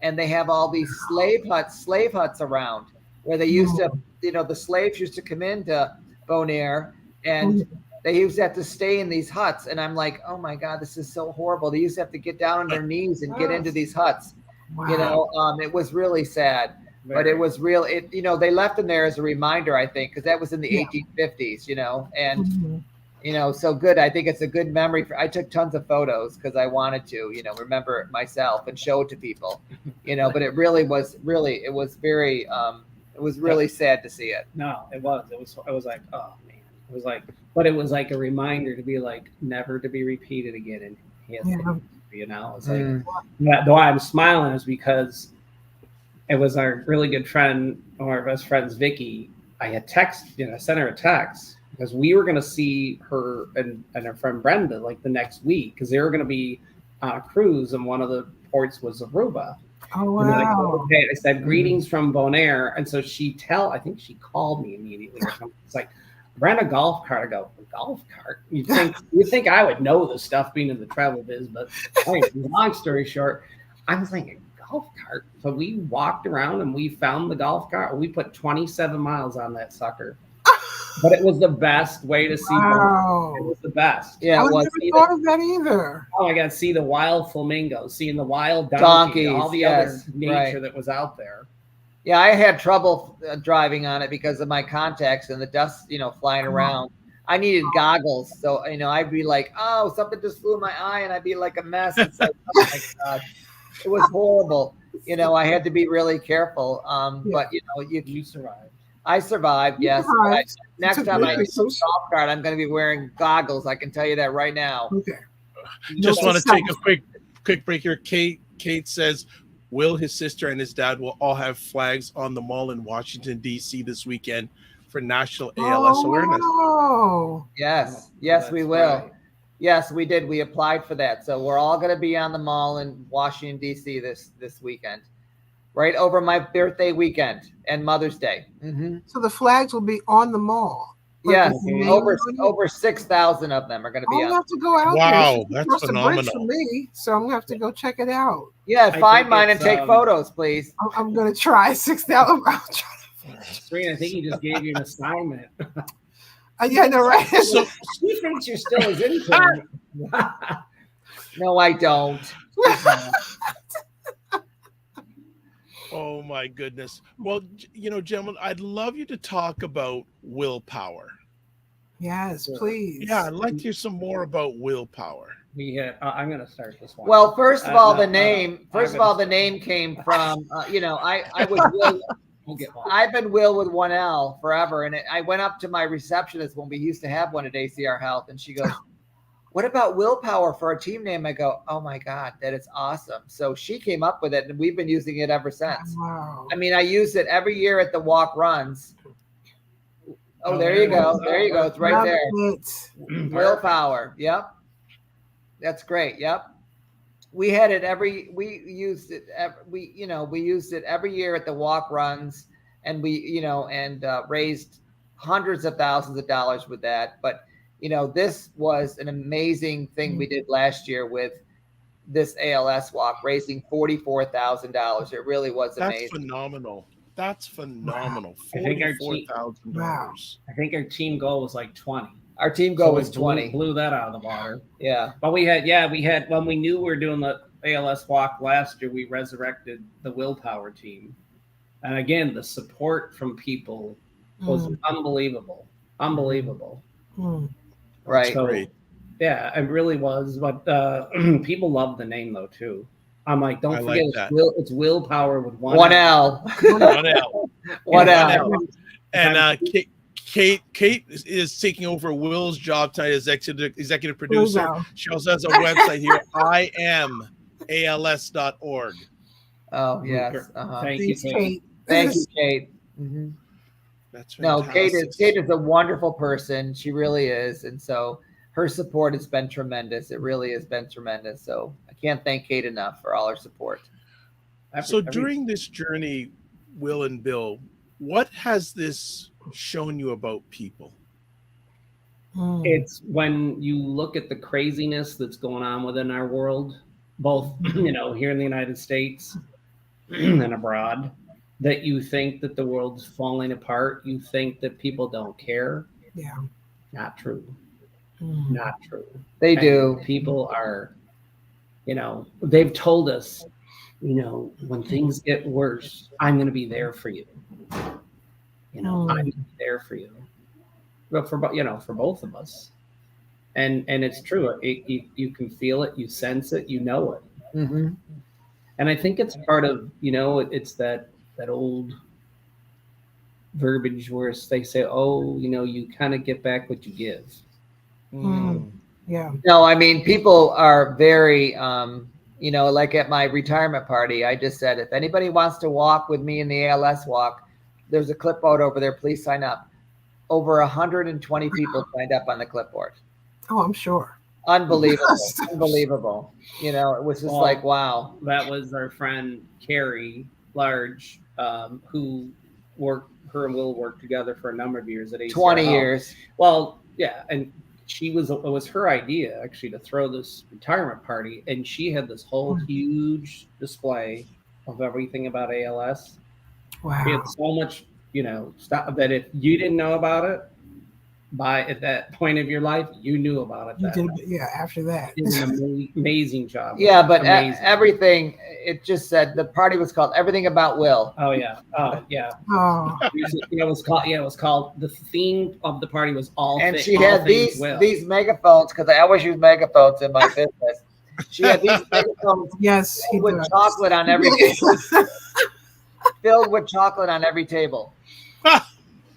and they have all these slave huts around where they used to, the slaves used to come into Bonaire, and they used to have to stay in these huts. And I'm like, oh my God, this is so horrible. They used to have to get down on their knees and get into these huts. Wow. It was really sad, but it was real. They left them there as a reminder, I think, because that was in the 1850s, and so good. I think it's a good memory. I took tons of photos because I wanted to, remember it myself and show it to people, but it really was very, it was really sad to see it. No, it was like, oh man, but it was like a reminder to be like, never to be repeated again in history, It's like, the why I'm smiling is because it was our really good friend, one of our best friends, Vicky. I had sent her a text because we were going to see her and her friend Brenda like the next week because they were going to be on a cruise, and one of the ports was Aruba. Oh, wow. Okay, I said, greetings from Bonaire. And so I think she called me immediately or something. It's like, rent a golf cart. I go, a golf cart? You'd think I would know this stuff being in the travel biz, but long story short, I was thinking, golf cart? So we walked around and we found the golf cart. We put 27 miles on that sucker. But it was the best way to see. Wow. It was the best. Yeah, I never thought of that either. Oh my God, see the wild flamingos, seeing the wild donkeys, all the other nature that was out there. Yeah, I had trouble driving on it because of my contacts and the dust, flying around. I needed goggles. So, I'd be like, oh, something just flew in my eye, and I'd be like a mess. It's like, oh my God, it was horrible. I had to be really careful. But, you survived. I survived, yes. Next time I use a golf cart, I'm going to be wearing goggles. I can tell you that right now. Okay. Just want to take a quick break here. Kate says, Will, his sister, and his dad will all have flags on the mall in Washington, D.C. this weekend for National ALS awareness. Wow. Yes, That's we will. right. Yes, we did. We applied for that. So we're all going to be on the mall in Washington, D.C. this weekend, right over my birthday weekend and Mother's Day. So the flags will be on the mall. Yes, Like, over 6,000 of them are going to be I'm on. gonna have to go out Wow, there. that's Across the bridge phenomenal. for me, so I'm gonna have to go check it out. Yeah, I find think mine and it's, take photos, please. I'm gonna try 6,000. Serena, I think he just gave you an assignment. Yeah, I know, right? So, He thinks you're still his intern. No, I don't. oh my goodness. Well, gentlemen, I'd love you to talk about willpower. Yes, please. Yeah, I'd like to hear some more about willpower. I'm going to start this one. Well, first of all, no, the name. First of all, the name came from. I was Will. We'll get one. I've been Will with one L forever, and I went up to my receptionist when we used to have one at ACR Health, and she goes, "What about willpower for a team name?" I go, "Oh my God, that is awesome!" So she came up with it, and we've been using it ever since. Wow. I mean, I use it every year at the walk runs. Oh, there you go. There you go. It's right Love there. it. Willpower. Yep. That's great. Yep. We had it we used it every year at the walk runs, and we raised hundreds of thousands of dollars with that. But this was an amazing thing we did last year with this ALS walk, raising $44,000. It really was amazing. That's phenomenal. That's phenomenal. I think our $44,000. I think our team goal was like 20. Our team goal So we was 20. Blew that out of the water. Yeah. But we had when we knew we were doing the ALS walk last year, we resurrected the willpower team. And again, the support from people was unbelievable. Unbelievable. Right. So, Great. yeah, it really was. But people love the name though too. I'm like, don't I forget like it's willpower with One L. One L. One L. And Kate is taking over Will's job tonight as executive producer. She also has a website here, iamals.org. Oh yes. Thank you, Kate. Thank you, Kate. That's fantastic. No, Kate is a wonderful person. She really is, and so her support has been tremendous. It really has been tremendous. So I can't thank Kate enough for all her support. So during this journey, Will and Bill, what has this shown you about people? It's when you look at the craziness that's going on within our world, both here in the United States and abroad, that you think that the world's falling apart. You think that people don't care. Yeah. Not true. Not true. They do. People are, they've told us, when things get worse, I'm going to be there for you. I'm going to be there for you. But for both of us. And it's true. You can feel it. You sense it. You know it. Mm-hmm. And I think it's part of, it's that old verbiage where they say, you kind of get back what you give. Yeah. No, I mean, people are very, like at my retirement party, I just said, if anybody wants to walk with me in the ALS walk, there's a clipboard over there. Please sign up. Over 120 people signed up on the clipboard. Oh, I'm sure. Unbelievable. Unbelievable. It was just like, wow. That was our friend, Carrie Large, who her and Will worked together for a number of years at ACR 20 Health. years. Well, yeah. And it was her idea actually to throw this retirement party. And she had this whole huge display of everything about ALS. Wow. She had so much, stuff that if you didn't know about it at that point of your life, you knew about it. After that. She did an amazing job. Yeah, but everything. it just said the party was called Everything About Will. Oh yeah. Oh yeah. Oh. It was called the theme of the party was all. And she had these megaphones, because I always use megaphones in my business. She had these megaphones with chocolate on every table. Filled with chocolate on every table.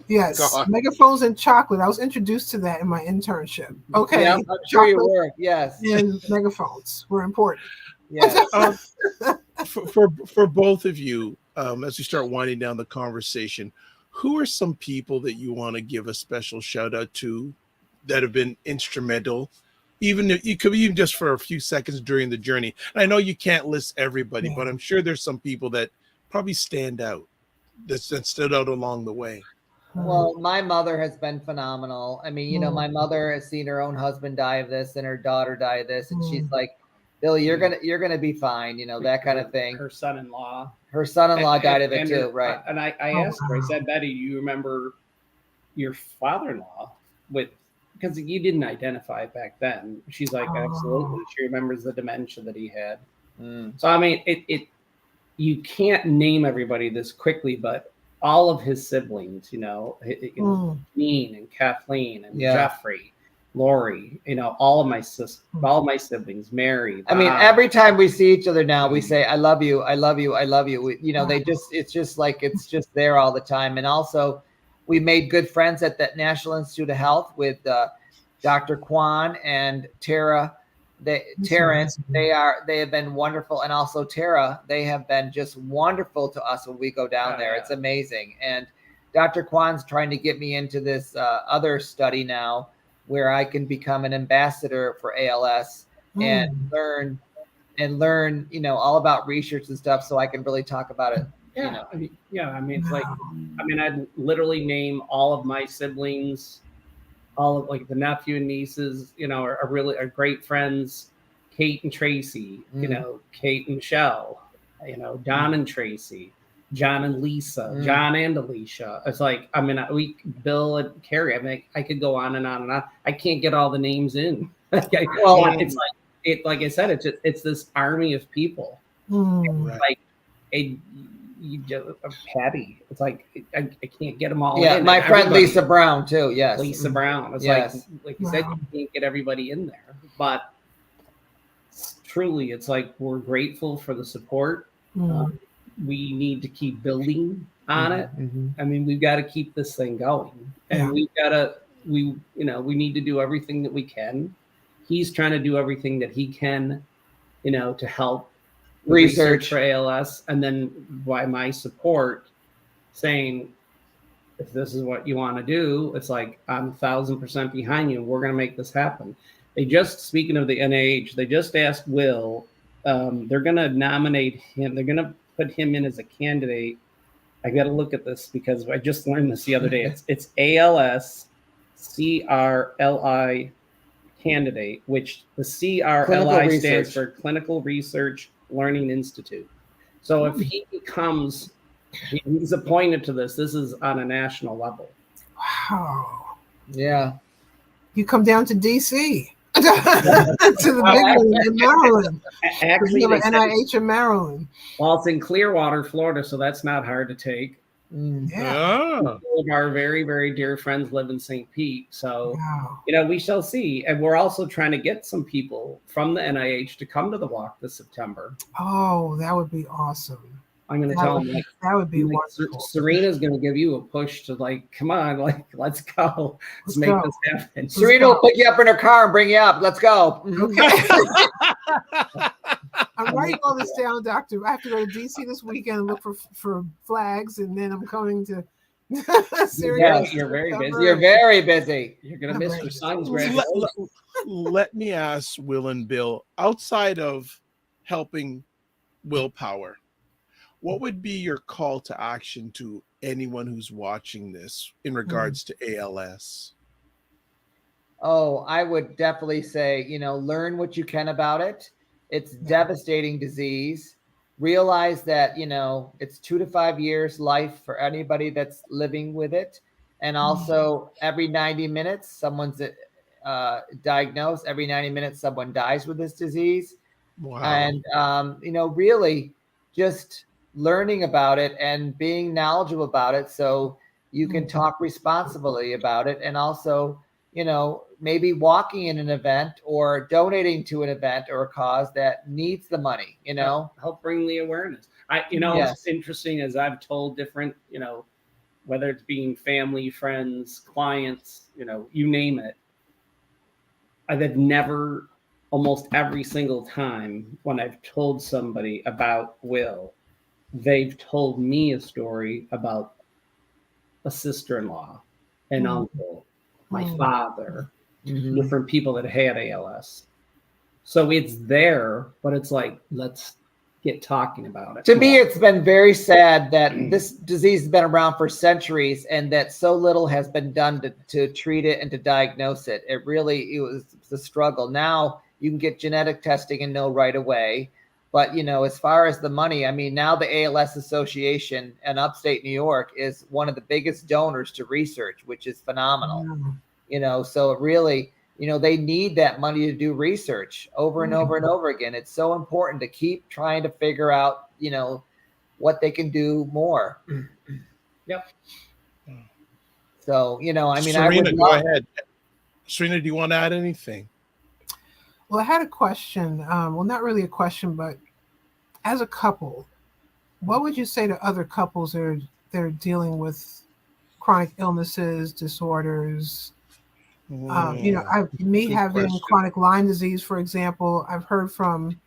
Yes, God. Megaphones and chocolate. I was introduced to that in my internship. Okay, yeah, I'm sure you were. Yes, and megaphones were important. Yes. for both of you, as we start winding down the conversation, who are some people that you want to give a special shout out to that have been instrumental, even if you could even just for a few seconds during the journey? And I know you can't list everybody, but I'm sure there's some people that probably stand out that stood out along the way. Well, my mother has been phenomenal. I mean, you know, my mother has seen her own husband die of this and her daughter die of this, and she's like, Billy, you're gonna be fine, you know, that kind of thing. Her son-in-law died of it too, right? And I asked her, I said, Betty, do you remember your father-in-law because you didn't identify it back then? She's like, absolutely. She remembers the dementia that he had. So I mean, you can't name everybody this quickly, but all of his siblings, you know, Dean and Kathleen and Jeffrey, Lori, you know, all of my siblings, Mary. I mean, every time we see each other now, we say, I love you, I love you, I love you. You know, it's just there all the time. And also we made good friends at that National Institute of Health with Dr. Kwan and Tara. Terrence, they have been wonderful, and also Tara, they have been just wonderful to us when we go down there. It's amazing. And Dr. Kwan's trying to get me into this other study now where I can become an ambassador for ALS and learn, you know, all about research and stuff, so I can really talk about it. Yeah, you know. I mean, it's like, I'd literally name all of my siblings, all of like the nephew and nieces, you know, are great friends. Kate and Tracy, you know, Kate and Michelle, you know, Don and Tracy, John and Lisa, John and Alicia. It's like, I mean, Bill and Carrie. I mean, I could go on and on and on. I can't get all the names in. It's like I said, it's this army of people. Like Patty. It's like I can't get them all. Yeah, in. my friend Lisa Brown too. Yes, Lisa Brown. It's like you said, you can't get everybody in there, but truly, it's like we're grateful for the support. We need to keep building on it. I mean, we've got to keep this thing going, and we need to do everything that we can. He's trying to do everything that he can, you know, to help research for ALS, and then by my support saying, if this is what you want to do, it's like, I'm 1,000% behind you. We're going to make this happen. Speaking of the NIH, they just asked Wil, they're going to nominate him. They're going to put him in as a candidate. I got to look at this because I just learned this the other day. It's ALS CRLI candidate, which the CRLI stands for Clinical Research Learning Institute. So if he he's appointed to this is on a national level. Wow. Yeah. You come down to DC to the big one in Maryland. Actually, NIH in Maryland. Well, it's in Clearwater, Florida, so that's not hard to take. All of our very, very dear friends live in St. Pete. So, you know, we shall see. And we're also trying to get some people from the NIH to come to the walk this September. Oh, that would be awesome. I'm going to tell them, like, that would be wonderful. Serena's going to give you a push to, like, come on, like, let's go. Let's make this happen. Serena will pick you up in her car and bring you up. Let's go. Okay. I'm writing all this down, Doctor. I have to go to DC this weekend and look for flags, and then I'm coming to Syria. You're very busy. You're very busy. You're going to miss your son's graduation. Let me ask Wil and Bill, outside of helping willpower, what would be your call to action to anyone who's watching this in regards to ALS? Oh, I would definitely say, you know, learn what you can about it. It's devastating disease. Realize that, you know, it's 2 to 5 years life for anybody that's living with it. And also every 90 minutes, someone's diagnosed. Every 90 minutes, someone dies with this disease. Wow. And, you know, really just learning about it and being knowledgeable about it so you can talk responsibly about it. And also, you know, maybe walking in an event or donating to an event or a cause that needs the money, you know, help bring the awareness. What's interesting is I've told different, you know, whether it's being family, friends, clients, you know, you name it. I've never almost every single time when I've told somebody about Wil, they've told me a story about a sister-in-law, an uncle, my father, different people that had ALS. So it's there, but it's like, let's get talking about it. To me, it's been very sad that this disease has been around for centuries and that so little has been done to treat it and to diagnose it. It was a struggle. Now you can get genetic testing and know right away. But, you know, as far as the money, I mean, now the ALS Association in upstate New York is one of the biggest donors to research, which is phenomenal. You know, so it really, you know, they need that money to do research over and over and over again. It's so important to keep trying to figure out, you know, what they can do more. Yep. So, you know, I mean, Serena, go ahead. Serena, do you want to add anything? Well, I had a question. Well, not really a question, but as a couple, what would you say to other couples that are dealing with chronic illnesses, disorders? You know, having chronic Lyme disease, for example, I've heard from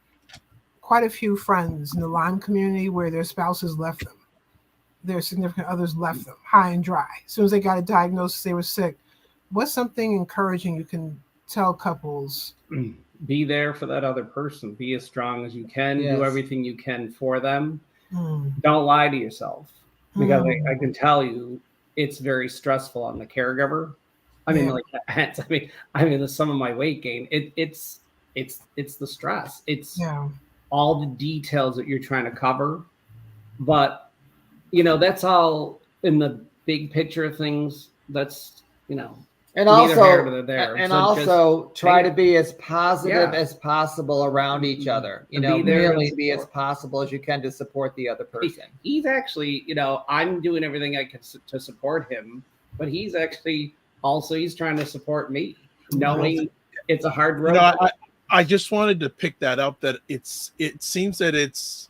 quite a few friends in the Lyme community where their spouses left them. Their significant others left them high and dry. As soon as they got a diagnosis, they were sick. What's something encouraging you can tell couples? Be there for that other person. Be as strong as you can. Yes. Do everything you can for them. Don't lie to yourself, because I can tell you it's very stressful on the caregiver. I mean, I mean, some of my weight gain. It's the stress. It's all the details that you're trying to cover, but you know, that's all in the big picture of things. That's, you know. And also try to be as positive as possible around each other. You know, really be as possible as you can to support the other person. He's actually, you know, I'm doing everything I can to support him, but he's actually he's trying to support me, knowing it's a hard road. You know, I just wanted to pick that up, that it seems that it's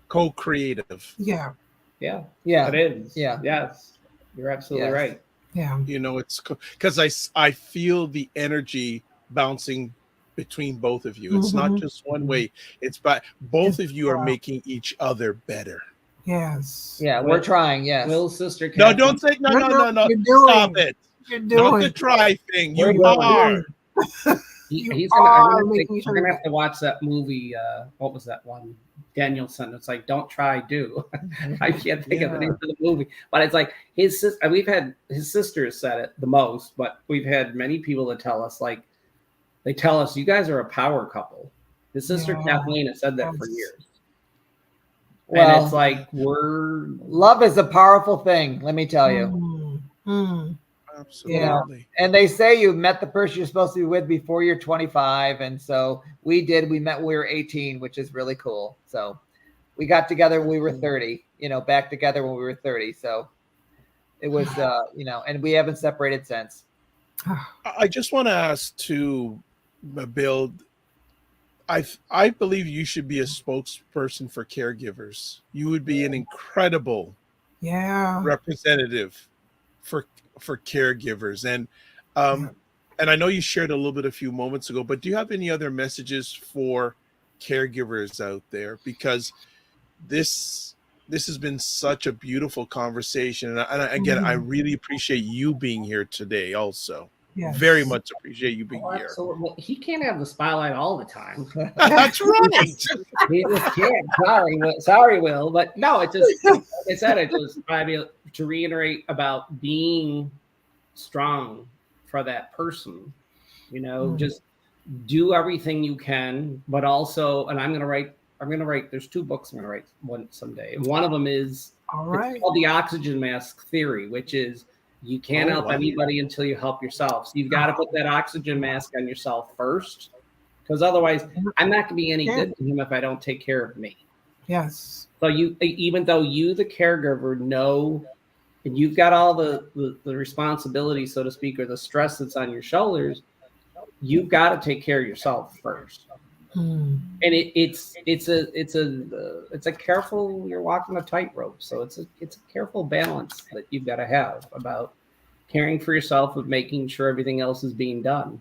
co-creative. Yeah. It is. Yes, you're absolutely right. Yeah. You know, it's because I feel the energy bouncing between both of you. It's not just one way. It's both of you are making each other better. Yes. Yeah, we're trying. Yes. Will's sister. No, don't say no. Stop it. You're doing Not the try thing. You We're are. We're gonna have to watch that movie. What was that one? Danielson. It's like, don't try, do. I can't think of the name of the movie, but it's like his sister. We've had his sister said it the most, but we've had many people that tell us, like, they tell us, you guys are a power couple. His sister Kathleen has said that for years. Well, and it's like, love is a powerful thing. Let me tell you. Absolutely. You know, and they say you met the person you're supposed to be with before you're 25. And so we met when we were 18, which is really cool. So we got together when we were 30, you know, back together when we were 30. So it was, you know, and we haven't separated since. I just want to ask to Bill, I believe you should be a spokesperson for caregivers. You would be an incredible representative for caregivers. And I know you shared a little bit a few moments ago, but do you have any other messages for caregivers out there? Because this has been such a beautiful conversation. And again, I really appreciate you being here today also. Yes. Very much appreciate you being here. Absolutely. He can't have the spotlight all the time. That's right. He just can't. Sorry, Wil. But no, it just, like I said, it just, I mean, to reiterate about being strong for that person, you know, just do everything you can, but also, and I'm going to write, there's 2 books I'm going to write one someday. And one of them is it's called The Oxygen Mask Theory, which is, you can't help anybody until you help yourself. So you've got to put that oxygen mask on yourself first, because otherwise I'm not going to be any good to him if I don't take care of me. Yes. So even though you, the caregiver, know, and you've got all the responsibility, so to speak, or the stress that's on your shoulders, you've got to take care of yourself first. And it's a careful, you're walking a tightrope. So it's a careful balance that you've got to have about caring for yourself, with making sure everything else is being done.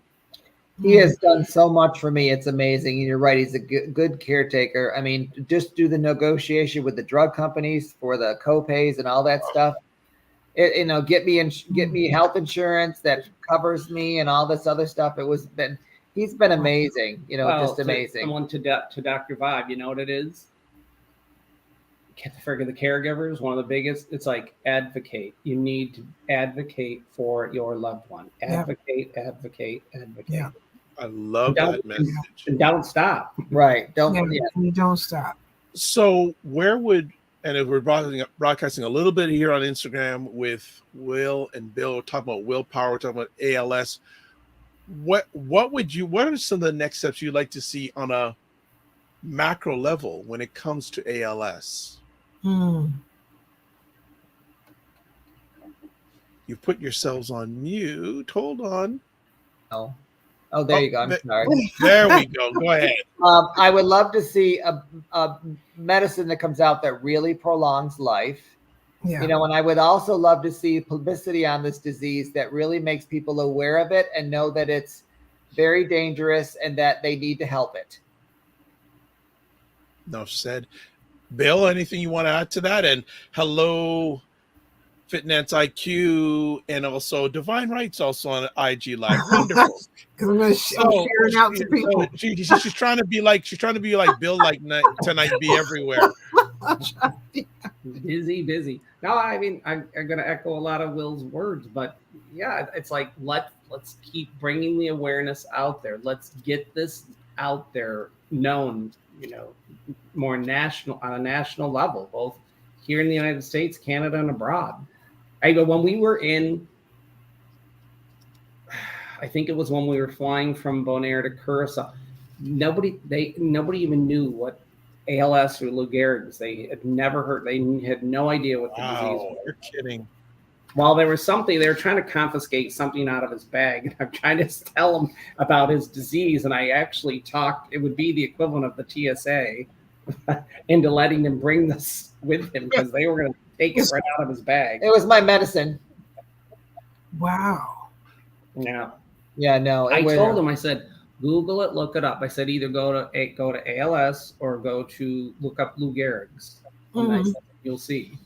He has done so much for me. It's amazing. You're right. He's a good caretaker. I mean, just do the negotiation with the drug companies for the co-pays and all that stuff. Get me health insurance that covers me and all this other stuff. He's been amazing. Just amazing. Someone to Dr. Vibe, you know what it is? For the caregivers, one of the biggest, it's like advocate. You need to advocate for your loved one. Advocate. Yeah. I love that message. And don't stop. Right. You don't stop. So and if we're broadcasting a little bit here on Instagram with Wil and Bill, talking about willpower, talking about ALS, what are some of the next steps you'd like to see on a macro level when it comes to ALS? Mm. You put yourselves on mute. Hold on. Oh, there you go. I'm sorry. There we go. Go ahead. I would love to see a medicine that comes out that really prolongs life. Yeah. And I would also love to see publicity on this disease that really makes people aware of it and know that it's very dangerous and that they need to help it. Enough said. Bill, anything you want to add to that? And hello, Fitness IQ, and also Divine Rights also on IG Live. Wonderful. I'm going to share it out to people. She's trying to be like Bill, like tonight, be everywhere. Busy. No, I mean, I'm going to echo a lot of Will's words, but yeah, it's like let's keep bringing the awareness out there. Let's get this out there, known, more on a national level, both here in the United States, Canada, and abroad. When we were I think it was when we were flying from Bonaire to Curacao, nobody even knew what ALS or Lou Gehrig's. They had never heard. They had no idea what the disease was. You're kidding. Well, there was something. They were trying to confiscate something out of his bag, and I'm trying to tell him about his disease. And I actually talked. It would be the equivalent of the TSA into letting him bring this with him because they were going to take it right out of his bag. It was my medicine. Wow. Yeah. Yeah. No. I told him. I said, Google it, look it up. I said either go to ALS or go to look up Lou Gehrig's. And I said, you'll see.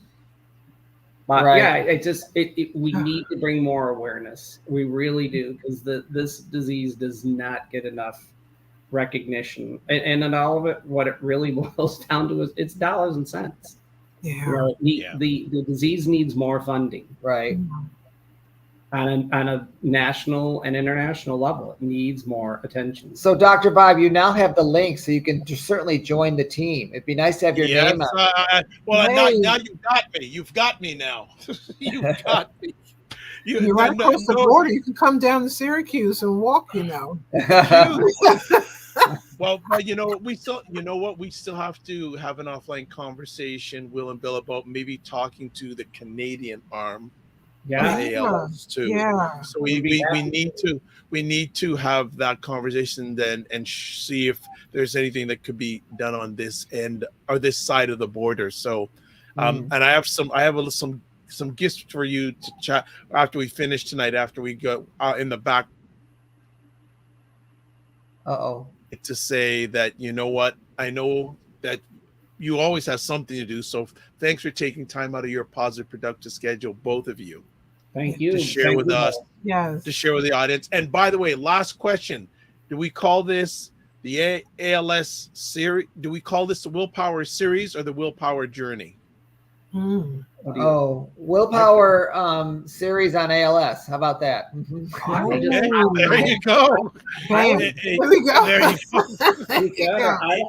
But yeah, we need to bring more awareness. We really do, because this disease does not get enough recognition. And in all of it, what it really boils down to is it's dollars and cents. Yeah. The disease needs more funding. Right. On a national and international level, it needs more attention. So, Dr. Bob, you now have the link, so you can certainly join the team. It'd be nice to have your name out. Now you've got me. You've got me now. You've got me. You're right across the border. You can come down to Syracuse and walk. Well, we still have to have an offline conversation, Will and Bill, about maybe talking to the Canadian arm. ALS too. Yeah. So we need to have that conversation then and see if there's anything that could be done on this end or this side of the border. So, and I have some gifts for you to chat after we finish tonight. After we go in the back. To say that I know that you always have something to do. So thanks for taking time out of your positive, productive schedule, both of you. Thank you. To share with us. Yes. To share with the audience. And by the way, last question. Do we call this the ALS series? Do we call this the Willpower series or the Willpower journey? Willpower series on ALS. How about that? There you go.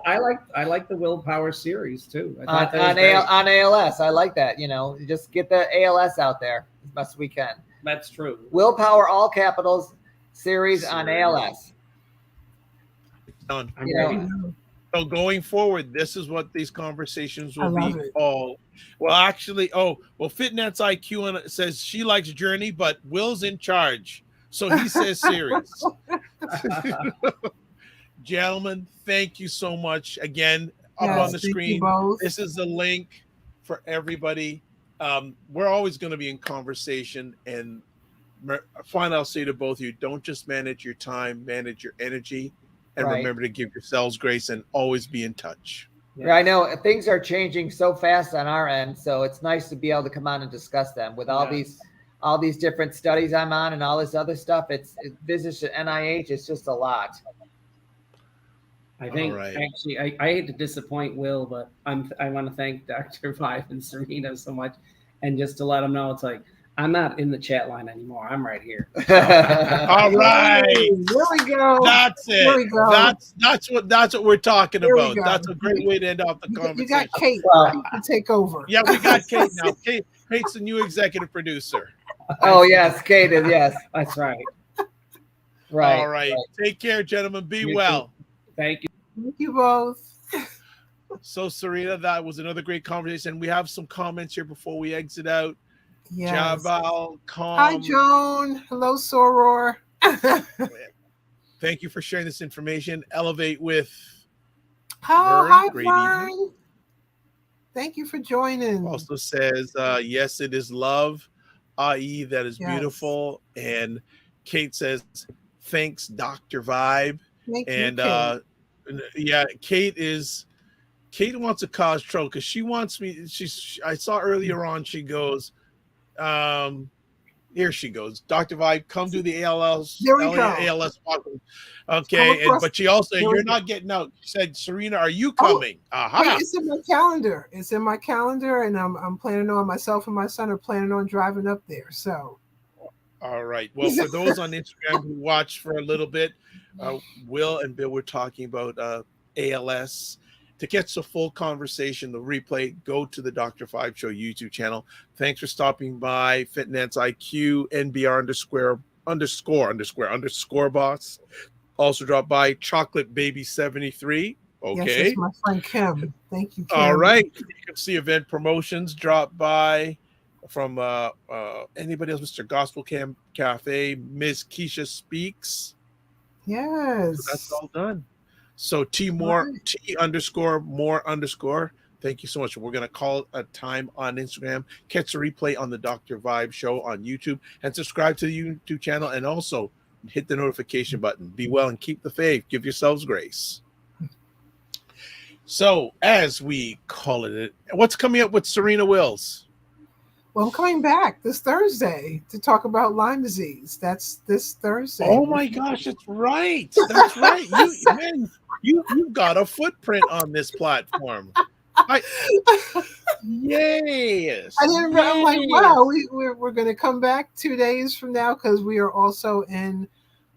I like the Willpower series too. On ALS. I like that. Just get the ALS out there as best we can. That's true. Willpower, all capitals, series on ALS. Done. I'm ready. So going forward, this is what these conversations will be called. Well, actually, Fitness IQ says she likes journey, but Will's in charge. So he says series. Gentlemen, thank you so much. Again, up on the screen, this is the link for everybody. We're always going to be in conversation, and Finally, I'll say to both of you, don't just manage your time, manage your energy, and Right. remember to give yourselves grace and always be in touch. Yeah, I know things are changing so fast on our end, so it's nice to be able to come on and discuss them with all these different studies I'm on and all this other stuff. It's visits to NIH. It's just a lot. I think actually, I hate to disappoint Will, but I want to thank Dr. Vibe and Serena so much, and just to let them know, it's like I'm not in the chat line anymore. I'm right here. All right, there we go. That's it. There we go. That's what we're talking There we about. go. That's a great way to end off the conversation. You got Kate to take over. Yeah, we got Kate now. Kate's the new executive producer. Oh yes, Kate is. Yes, that's right. Right. All right. Take care, gentlemen. Be well. Thank you. Thank you both. So, Serena, that was another great conversation. We have some comments here before we exit out. Yes. Jabal, Hi, Joan. Hello, Soror. Thank you for sharing this information. Elevate with. Hi, Vern. Thank you for joining. Also says, yes, it is love, i.e., that is beautiful. And Kate says, thanks, Dr. Vibe. Thank and you, Kate. Kate wants to cause trouble because she wants me. I saw earlier on, she goes, here she goes. Dr. Vibe, come do the ALS. There we go. ALS. Okay. But she also, you're not getting out. She said, Serena, are you coming? Wait, it's in my calendar. It's in my calendar. And I'm planning on, myself and my son are planning on driving up there. So. All right. Well, for those on Instagram who watched for a little bit, Will and Bill were talking about ALS. To catch the full conversation, the replay, go to the Dr. Vibe Show YouTube channel. Thanks for stopping by. Fitness IQ, NBR __ boss. Also drop by Chocolate Baby 73. Okay. Yes, that's my friend Kim. Thank you, Kim. All right. You can see event promotions. Drop by from anybody else, Mr. Gospel Cafe, Miss Keisha Speaks. Yes. So that's all done. So T more _. Thank you so much. We're going to call a time on Instagram. Catch the replay on the Dr. Vibe Show on YouTube and subscribe to the YouTube channel and also hit the notification button. Be well and keep the faith. Give yourselves grace. So as we call it, what's coming up with Serena Wills? Well, I'm coming back this Thursday to talk about Lyme disease. That's this Thursday. Oh my gosh, that's right. That's right. You've got a footprint on this platform. Yes. I'm like, wow, we're going to come back 2 days from now because we are also in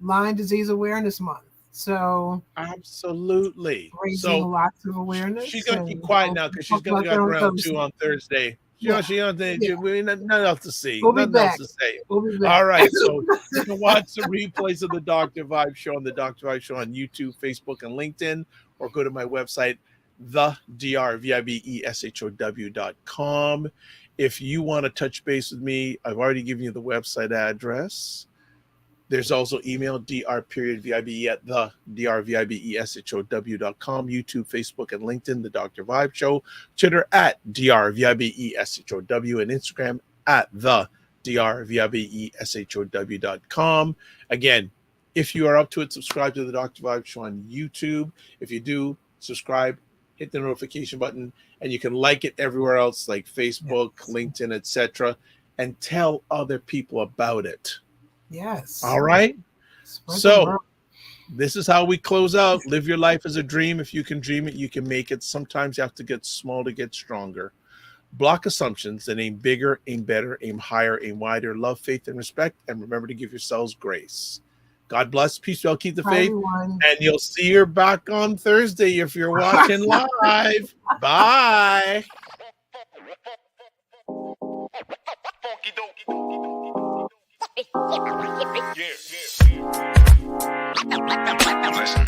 Lyme Disease Awareness Month. So absolutely, raising lots of awareness. She's going to keep quiet now because she's going to go around 2 on Thursday. Nothing else to see. Nothing else to say. We'll be back. All right. So you can watch the replays of the Dr. Vibe Show on the Dr. Vibe Show on YouTube, Facebook, and LinkedIn, or go to my website, thedrvibeshow.com. If you want to touch base with me, I've already given you the website address. There's also email, dr.vibe at thedrvibeshow.com, YouTube, Facebook, and LinkedIn, The Dr. Vibe Show, Twitter at drvibeshow, and Instagram at thedrvibeshow.com. Again, if you are up to it, subscribe to The Dr. Vibe Show on YouTube. If you do, subscribe, hit the notification button, and you can like it everywhere else like Facebook, LinkedIn, etc., and tell other people about it. Yes. All right. So this is how we close out. Live your life as a dream. If you can dream it, you can make it. Sometimes you have to get small to get stronger. Block assumptions and aim bigger, aim better, aim higher, aim wider. Love, faith, and respect. And remember to give yourselves grace. God bless. Peace. Well, keep the faith. Everyone. And you'll see her back on Thursday if you're watching live. Bye. Yeah. Listen.